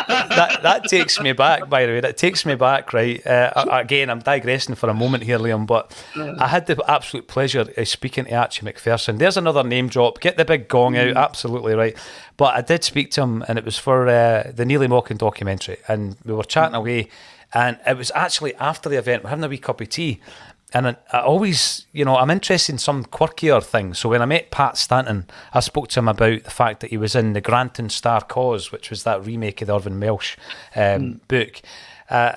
that takes me back, by the way. That takes me back, right? Again, I'm digressing for a moment here, Liam, but I had the absolute pleasure of speaking to Archie Macpherson. There's another name drop. Get the big gong out. Absolutely right. But I did speak to him, and it was for the Nearly Mocking documentary, and we were chatting away, and it was actually after the event. We're having a wee cup of tea, and I always, I'm interested in some quirkier things. So when I met Pat Stanton, I spoke to him about the fact that he was in the Granton Star Cause, which was that remake of the Irvin Welsh book.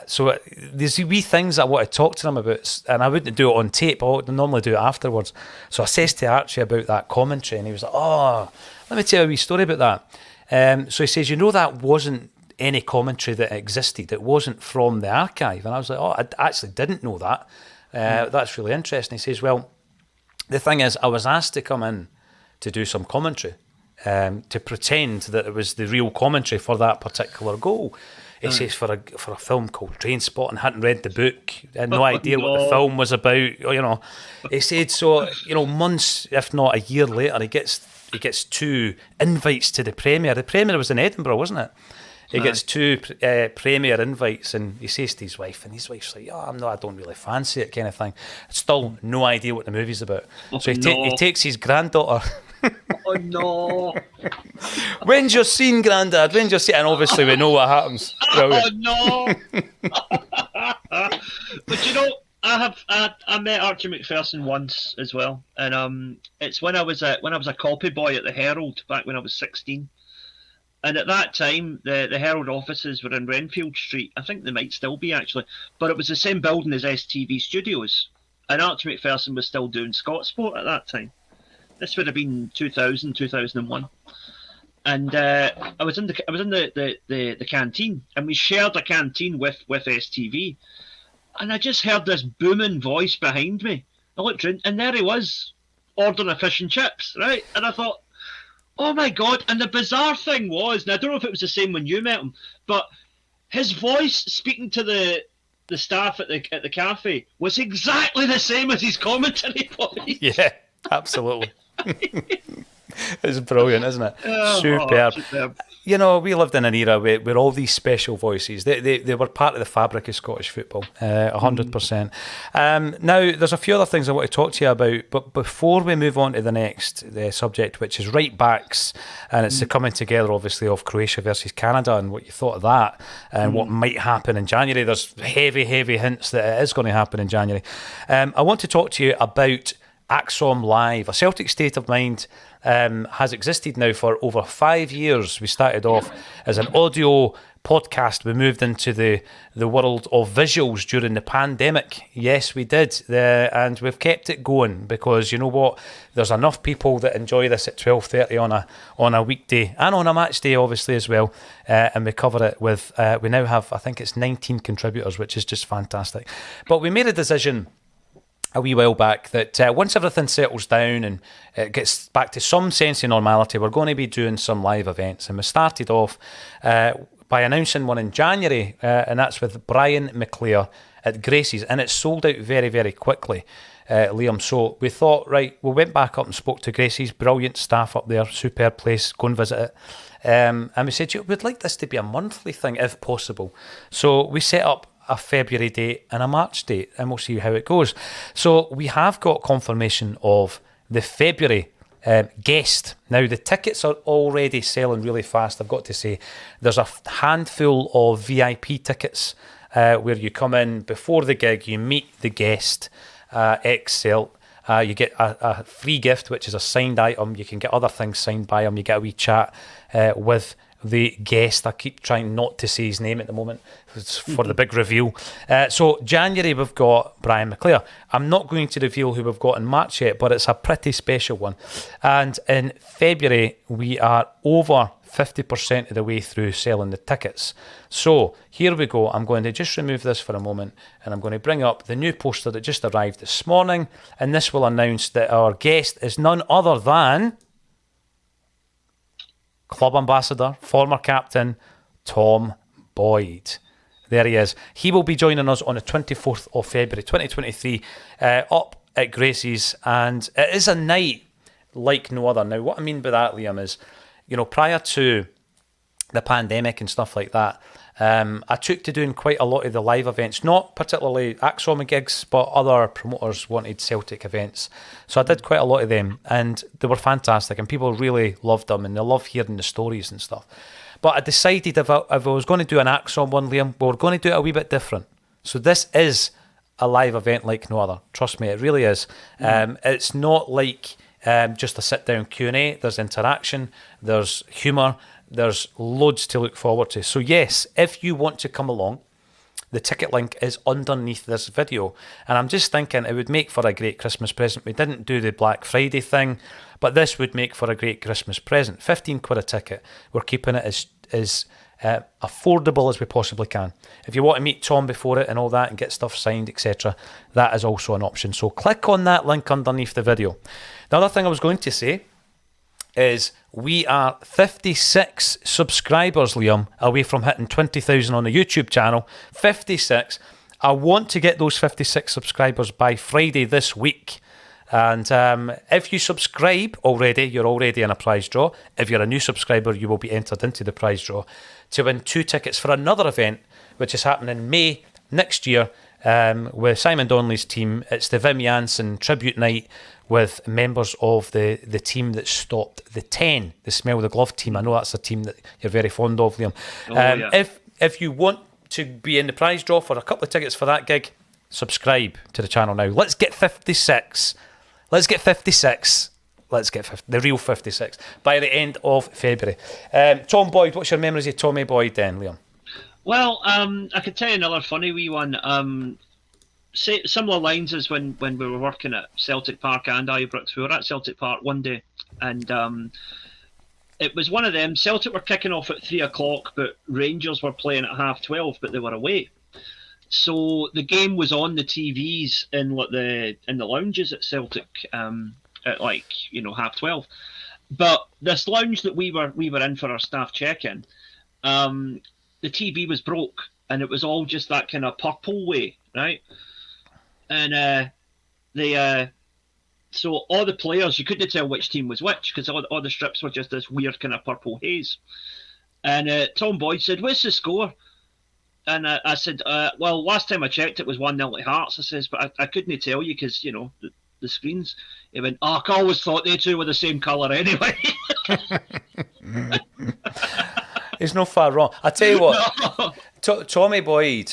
So there's wee things I want to talk to him about, and I wouldn't do it on tape. I would normally do it afterwards. So I says to Archie about that commentary, and he was like, "Oh, let me tell you a wee story about that." So he says, that wasn't any commentary that existed. It wasn't from the archive. And I was like, "Oh, I actually didn't know that. That's really interesting." He says, "Well, the thing is, I was asked to come in to do some commentary, to pretend that it was the real commentary for that particular goal." He says, for a film called Trainspotting, hadn't read the book, had no idea what the film was about. He said, so months, if not a year later, he gets 2 invites to the premiere. The premiere was in Edinburgh, wasn't it? He gets 2 premiere invites, and he says to his wife, and his wife's like, I don't really fancy it, kind of thing. Still no idea what the movie's about. So he takes his granddaughter. Oh no! When's your scene, Grandad? When's your scene? And obviously we know what happens. Brilliant. Oh no! But I met Archie Macpherson once as well, and it's when I was a copy boy at the Herald back when I was 16. And at that time, the Herald offices were in Renfield Street. I think they might still be, actually. But it was the same building as STV Studios. And Archie Macpherson was still doing Scotsport at that time. This would have been 2000, 2001. And I was in the canteen, and we shared a canteen with STV. And I just heard this booming voice behind me. I looked around, and there he was, ordering a fish and chips, right? And I thought, oh my God. And the bizarre thing was, and I don't know if it was the same when you met him, but his voice speaking to the staff at the cafe was exactly the same as his commentary voice. Yeah, absolutely. It's brilliant, isn't it? Superb. You know, we lived in an era where all these special voices, they were part of the fabric of Scottish football, 100%. Now, there's a few other things I want to talk to you about, but before we move on to the next subject, which is right backs, and it's the coming together, obviously, of Croatia versus Canada, and what you thought of that, and what might happen in January. There's heavy hints that it is going to happen in January. I want to talk to you about ACSOM Live. A Celtic State of Mind has existed now for over 5 years. We started off as an audio podcast. We moved into the world of visuals during the pandemic. Yes, we did. And we've kept it going because, you know what, there's enough people that enjoy this at 12:30 on a weekday and on a match day, obviously, as well. And we cover it with, we now have, I think it's 19 contributors, which is just fantastic. But we made a decision a wee while back that once everything settles down and it gets back to some sense of normality, we're going to be doing some live events. And we started off by announcing one in January, and that's with Brian McClair at Gracie's, and it sold out very, very quickly, Liam. So we thought, right, we went back up and spoke to Gracie's, brilliant staff up there, superb place, go and visit it. And we said, we'd like this to be a monthly thing if possible. So we set up a February date and a March date, and we'll see how it goes. So we have got confirmation of the February guest. Now, the tickets are already selling really fast, I've got to say. There's a handful of VIP tickets where you come in before the gig, you meet the guest, ex-Celt. You get a free gift, which is a signed item. You can get other things signed by him. You get a wee chat with the guest. I keep trying not to say his name at the moment. It's for the big reveal. So January we've got Brian McClair. I'm not going to reveal who we've got in March yet, but it's a pretty special one. And in February we are over 50% of the way through selling the tickets. So here we go. I'm going to just remove this for a moment, and I'm going to bring up the new poster that just arrived this morning, and this will announce that our guest is none other than club ambassador, former captain, Tom Boyd. There he is. He will be joining us on the 24th of February 2023 up at Gracie's, and it is a night like no other. Now, what I mean by that, Liam, is, you know, prior to the pandemic and stuff like that, I took to doing quite a lot of the live events, not particularly ACSOM gigs, but other promoters wanted Celtic events. So I did quite a lot of them, and they were fantastic, and people really loved them, and they love hearing the stories and stuff. But I decided if I was going to do an ACSOM one, Liam, we were going to do it a wee bit different. So this is a live event like no other. Trust me, it really is. It's not like just a sit-down Q&A. There's interaction, there's humour, there's loads to look forward to. So yes, if you want to come along, the ticket link is underneath this video. And I'm just thinking it would make for a great Christmas present. We didn't do the Black Friday thing, but this would make for a great Christmas present. 15 quid a ticket. We're keeping it as affordable as we possibly can. If you want to meet Tom before it and all that and get stuff signed, etc., that is also an option. So click on that link underneath the video. The other thing I was going to say is we are 56 subscribers, Liam, away from hitting 20,000 on the YouTube channel. 56. I want to get those 56 subscribers by Friday this week. And if you subscribe already, you're already in a prize draw. If you're a new subscriber, you will be entered into the prize draw to win 2 tickets for another event, which is happening in May next year with Simon Donnelly's team. It's the Wim Jansen tribute night with members of the team that stopped the 10, the Smell the Glove team. I know that's a team that you're very fond of, Liam. Yeah. If you want to be in the prize draw for a couple of tickets for that gig, subscribe to the channel now. Let's get 56. Let's get 56. Let's get the real 56 by the end of February. Tom Boyd, what's your memories of Tommy Boyd then, Liam? Well, I could tell you another funny wee one. Similar lines as when we were working at Celtic Park and Ibrox. We were at Celtic Park one day, and it was one of them. Celtic were kicking off at 3 o'clock, but Rangers were playing at 12:30, but they were away. So the game was on the TVs in the lounges at Celtic at 12:30. But this lounge that we were in for our staff check-in, the TV was broke, and it was all just that kind of purple way, right? And the So all the players, you couldn't tell which team was which because all the strips were just this weird kind of purple haze. And Tom Boyd said, "What's the score?" And I said, "Well, last time I checked, it was 1-0 to Hearts." I says, "But I couldn't tell you because the screens." He went, "Oh, I always thought they two were the same colour anyway." He's not far wrong. I tell you what, no. Tommy Boyd,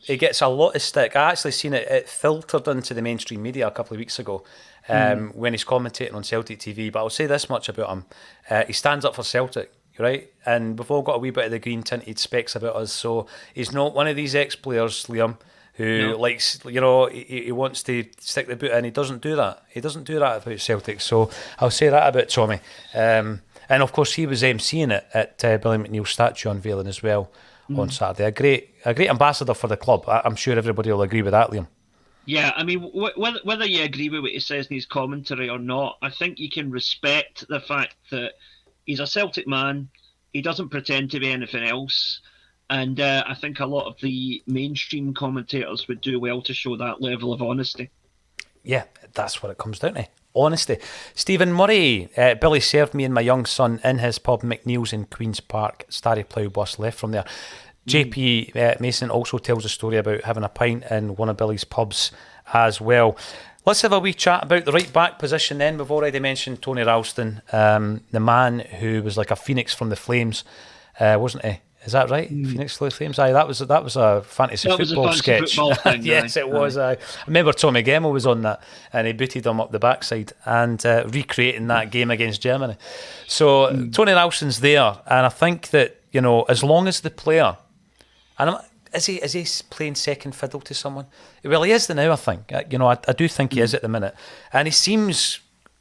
he gets a lot of stick. I actually seen it filtered into the mainstream media a couple of weeks ago when he's commentating on Celtic TV. But I'll say this much about him: he stands up for Celtic. Right, and we've all got a wee bit of the green tinted specs about us, so he's not one of these ex-players, Liam, who likes, he wants to stick the boot in. He doesn't do that. He doesn't do that about Celtic. So I'll say that about Tommy. And of course, he was emceeing it at Billy McNeil's statue unveiling as well on Saturday. A great ambassador for the club. I'm sure everybody will agree with that, Liam. Yeah, I mean, whether you agree with what he says in his commentary or not, I think you can respect the fact that he's a Celtic man. He doesn't pretend to be anything else. And I think a lot of the mainstream commentators would do well to show that level of honesty. Yeah, that's what it comes down to. Honesty. Stephen Murray, Billy served me and my young son in his pub McNeil's in Queen's Park. Starry Plough bus left from there. JP Mason also tells a story about having a pint in one of Billy's pubs as well. Let's have a wee chat about the right back position then. We've already mentioned Tony Ralston, the man who was like a phoenix from the flames, wasn't he? Is that right? Phoenix from the Flames? Aye, that was a fantasy football sketch. Football thing, yes, it was. I remember Tommy Gemmell was on that and he booted him up the backside and recreating that game against Germany. So Tony Ralston's there, and I think that, as long as the player, and Is he playing second fiddle to someone? Well, he is now, I think. I do think he is at the minute. And he seems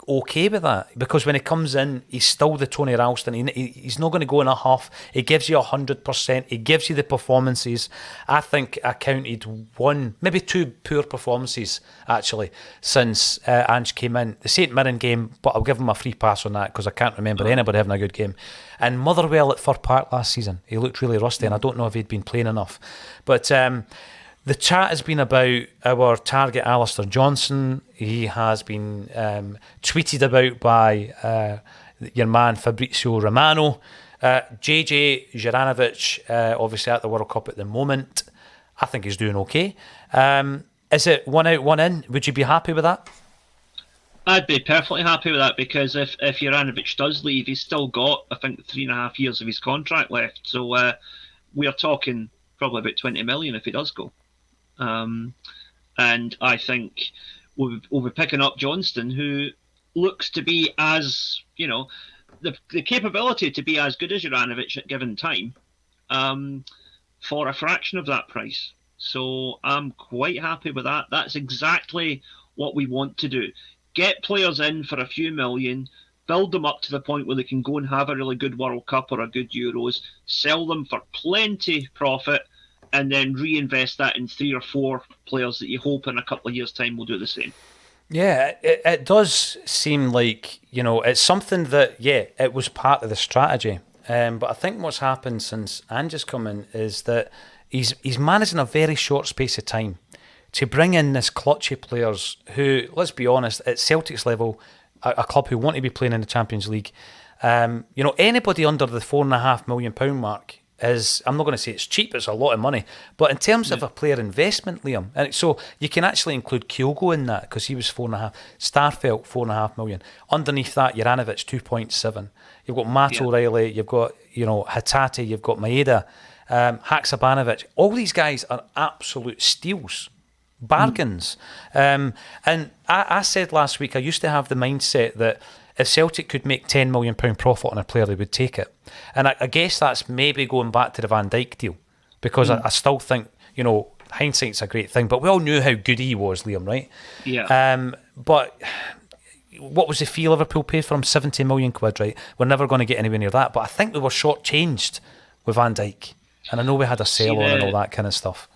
okay with that because when he comes in, he's still the Tony Ralston. He's not going to go in a huff. He gives you 100%. He gives you the performances. I think I counted one, maybe two poor performances, actually, since Ange came in. The St Mirren game, but I'll give him a free pass on that because I can't remember anybody having a good game. And Motherwell at Fir Park last season, he looked really rusty, and I don't know if he'd been playing enough. But the chat has been about our target Alistair Johnson. He has been tweeted about by your man Fabrizio Romano. JJ Juranovic, obviously at the World Cup at the moment. I think he's doing okay. Is it one out, one in? Would you be happy with that? I'd be perfectly happy with that because if Juranovic does leave, he's still got, I think, 3.5 years of his contract left. So we're talking probably about 20 million if he does go. And I think we'll be picking up Johnston, who looks to be as, the capability to be as good as Juranovic at given time for a fraction of that price. So I'm quite happy with that. That's exactly what we want to do. Get players in for a few million, build them up to the point where they can go and have a really good World Cup or a good Euros, sell them for plenty profit, and then reinvest that in 3 or 4 players that you hope in a couple of years' time will do the same. Yeah, it does seem like, it's something that, it was part of the strategy. But I think what's happened since Ange has come in is that he's managed in a very short space of time to bring in this clutch of players who, let's be honest, at Celtic's level, a club who want to be playing in the Champions League, anybody under the £4.5 million mark is, I'm not going to say it's cheap, it's a lot of money, but in terms of a player investment, Liam, and so you can actually include Kyogo in that because he was 4.5, Starfelt 4.5 million. Underneath that, Juranovic 2.7. You've got Matt O'Reilly, you've got Hatate, you've got Maeda, Haksabanovic. All these guys are absolute steals. Bargains. And I said last week I used to have the mindset that if Celtic could make £10 million profit on a player, they would take it. And I guess that's maybe going back to the Van Dijk deal because I still think, hindsight's a great thing, but we all knew how good he was, Liam, right? Yeah. But what was the fee Liverpool paid for him? 70 million quid, right? We're never going to get anywhere near that, but I think we were shortchanged with Van Dijk. And I know we had a sale on and all that kind of stuff.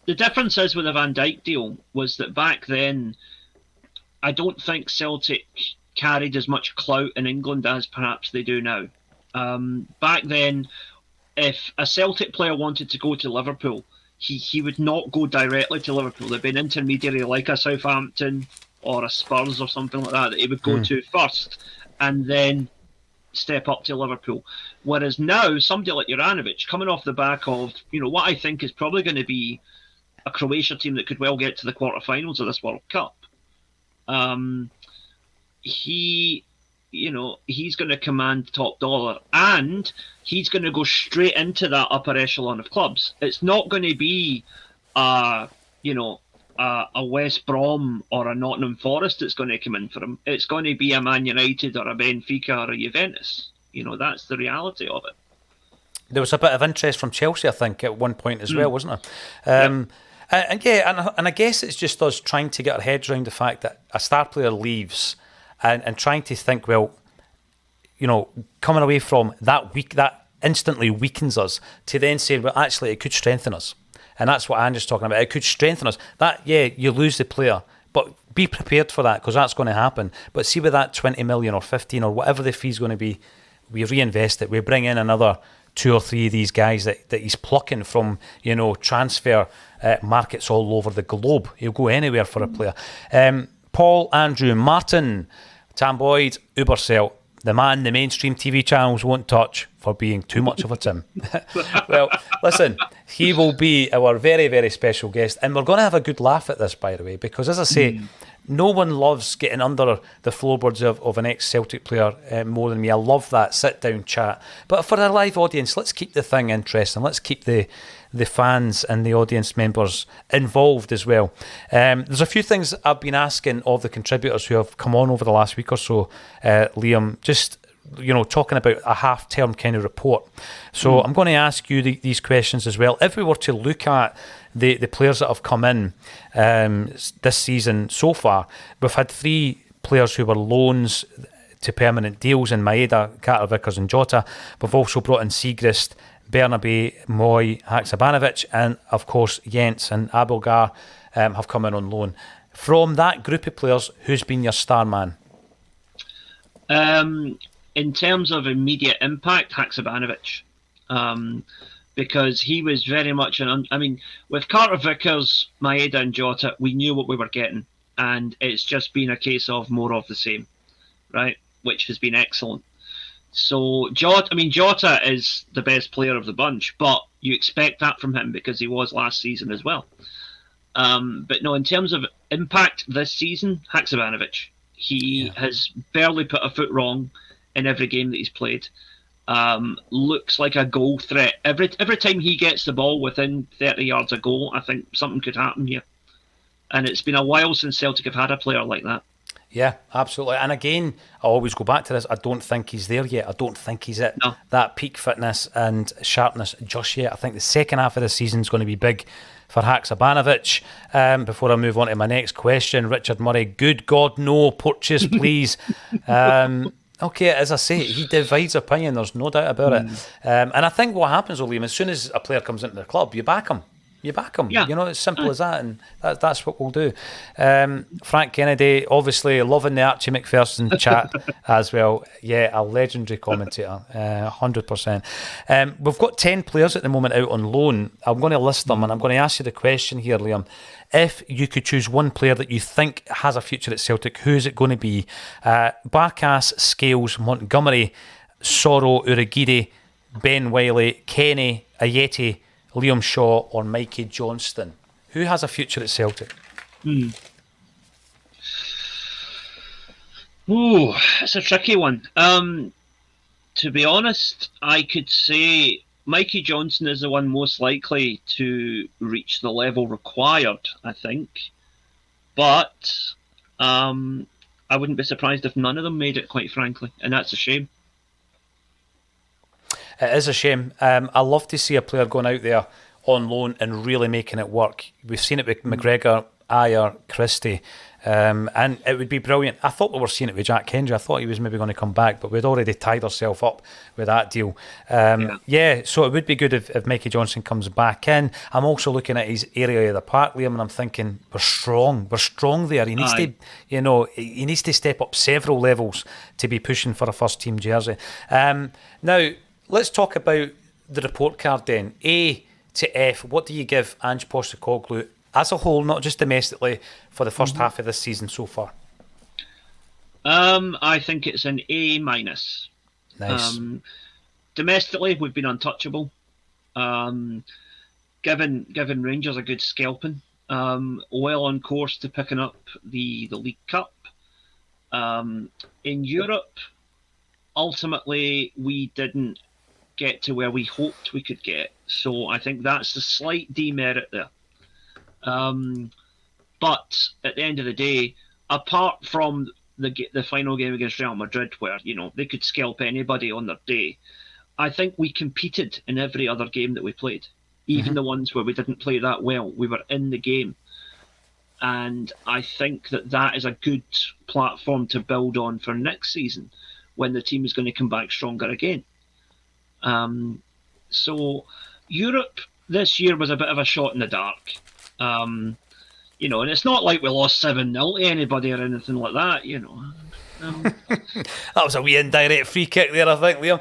The difference is with the Van Dijk deal was that back then, I don't think Celtic carried as much clout in England as perhaps they do now. Back then, if a Celtic player wanted to go to Liverpool, he would not go directly to Liverpool. There'd be an intermediary like a Southampton or a Spurs or something like that he would go to first, and then step up to Liverpool. Whereas now, somebody like Juranovic, coming off the back of what I think is probably going to be a Croatia team that could well get to the quarterfinals of this World Cup, he's going to command top dollar, and he's going to go straight into that upper echelon of clubs. It's not going to be a West Brom or a Nottingham Forest that's going to come in for him. It's going to be a Man United or a Benfica or a Juventus. That's the reality of it. There was a bit of interest from Chelsea, I think, at one point as well, wasn't there? Yep. And I guess it's just us trying to get our heads around the fact that a star player leaves and trying to think, well, coming away from that that instantly weakens us, to then say, well, actually, it could strengthen us. And that's what Andrew's talking about. It could strengthen us. You lose the player, but be prepared for that, because that's going to happen. But see, with that 20 million or 15 or whatever the fee's going to be, we reinvest it. We bring in another 2 or 3 of these guys that he's plucking from, transfer markets all over the globe. He'll go anywhere for a player. Paul Andrew Martin, Tam Boyd, Ubercell, the man the mainstream TV channels won't touch for being too much of a Tim. Well, listen, he will be our very, very special guest, and we're going to have a good laugh at this, by the way, because, as I say, no one loves getting under the floorboards of an ex-Celtic player more than me. I love that sit-down chat. But for a live audience, let's keep the thing interesting. Let's keep the fans and the audience members involved as well. There's a few things I've been asking of the contributors who have come on over the last week or so, Liam, just talking about a half-term kind of report. So I'm going to ask you these questions as well. If we were to look at the players that have come in this season so far, we've had 3 players who were loans to permanent deals in Maeda, Carter Vickers and Jota. We've also brought in Siegrist, Bernabe, Moy, Haksabanovic, and of course Jens and Abelgar have come in on loan. From that group of players, who's been your star man? In terms of immediate impact, Haksabanovic, because he was very much with Carter Vickers, Maeda and Jota, we knew what we were getting, and it's just been a case of more of the same, right? Which has been excellent. So Jota is the best player of the bunch, but you expect that from him because he was last season as well. But no, in terms of impact this season, Haksabanovic, he has barely put a foot wrong in every game that he's played. Looks like a goal threat. Every time he gets the ball within 30 yards of goal, I think something could happen here. And it's been a while since Celtic have had a player like that. Yeah, absolutely. And again, I always go back to this. I don't think he's there yet. I don't think he's at that peak fitness and sharpness just yet. I think the second half of the season is going to be big for Haksabanovic. Before I move on to my next question, Richard Murray, good God, no, purchase, please. Okay, as I say, he divides opinion. There's no doubt about it. And I think what happens, Liam, as soon as a player comes into the club, you back him. Yeah. It's simple as that, and that's what we'll do. Frank Kennedy, obviously loving the Archie McPherson chat as well. Yeah, a legendary commentator, 100%. We've got 10 players at the moment out on loan. I'm going to list them, and I'm going to ask you the question here, Liam. If you could choose one player that you think has a future at Celtic, who is it going to be? Barkas, Scales, Montgomery, Soro, Urhoghide, Ben Wiley, Kenny, Ajeti, Liam Shaw or Mikey Johnston? Who has a future at Celtic? Ooh, it's a tricky one. To be honest, I could say Mikey Johnston is the one most likely to reach the level required, I think. But I wouldn't be surprised if none of them made it, quite frankly, and that's a shame. It is a shame. I love to see a player going out there on loan and really making it work. We've seen it with McGregor, Ayer, Christie, and it would be brilliant. I thought we were seeing it with Jack Hendry. I thought he was maybe going to come back, but we'd already tied ourselves up with that deal. So it would be good if Mikey Johnston comes back in. I'm also looking at his area of the park, Liam, and I'm thinking we're strong there. He needs to, he needs to step up several levels to be pushing for a first team jersey. Now, let's talk about the report card then. A to F, what do you give Ange Postecoglou as a whole, not just domestically, for the first half of this season so far? I think it's an A-. Nice. Domestically, we've been untouchable. Given Rangers a good scalping. Well on course to picking up the League Cup. In Europe, ultimately, we didn't get to where we hoped we could get. So I think that's the slight demerit there. But at the end of the day, apart from the final game against Real Madrid, where they could scalp anybody on their day, I think we competed in every other game that we played, even the ones where we didn't play that well. We were in the game, and I think that is a good platform to build on for next season, when the team is going to come back stronger again. So Europe this year was a bit of a shot in the dark. And it's not like we lost 7-0 to anybody or anything like that, That was a wee indirect free kick there, I think, Liam.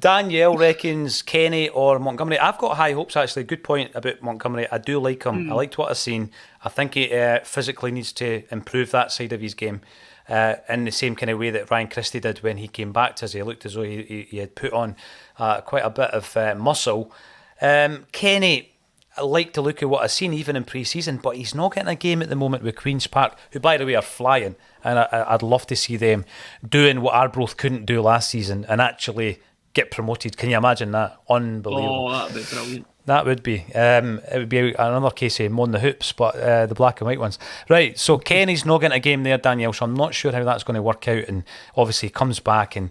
Danielle reckons Kenny or Montgomery. I've got high hopes, actually. Good point about Montgomery. I do like him. I liked what I've seen. I think he physically needs to improve that side of his game. In the same kind of way that Ryan Christie did when he came back to us. He looked as though he had put on quite a bit of muscle. Kenny, I like to look at what I've seen even in pre-season, but he's not getting a game at the moment with Queen's Park, who, by the way, are flying. And I'd love to see them doing what Arbroath couldn't do last season and actually get promoted. Can you imagine that? Unbelievable. Oh, that'd be brilliant. That would be. It would be another case of Mon the Hoops, but the black and white ones. Right, so Kenny's not getting a game there, Danielle, so I'm not sure how that's going to work out. And obviously he comes back and,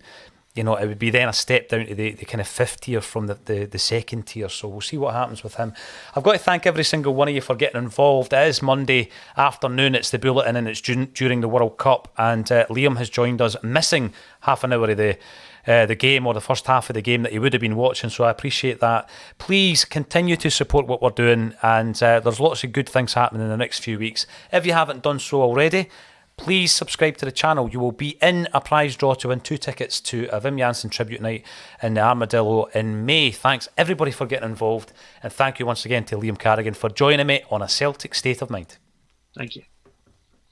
it would be then a step down to the kind of fifth tier from the second tier. So we'll see what happens with him. I've got to thank every single one of you for getting involved. It is Monday afternoon. It's the Bulletin and it's during the World Cup. And Liam has joined us, missing half an hour of the game, or the first half of the game that he would have been watching, so I appreciate that. Please continue to support what we're doing, and there's lots of good things happening in the next few weeks. If you haven't done so already, please subscribe to the channel. You will be in a prize draw to win 2 tickets to a Wim Jansen tribute night in the Armadillo in May. Thanks everybody for getting involved, and thank you once again to Liam Carrigan for joining me on A Celtic State of Mind. Thank you.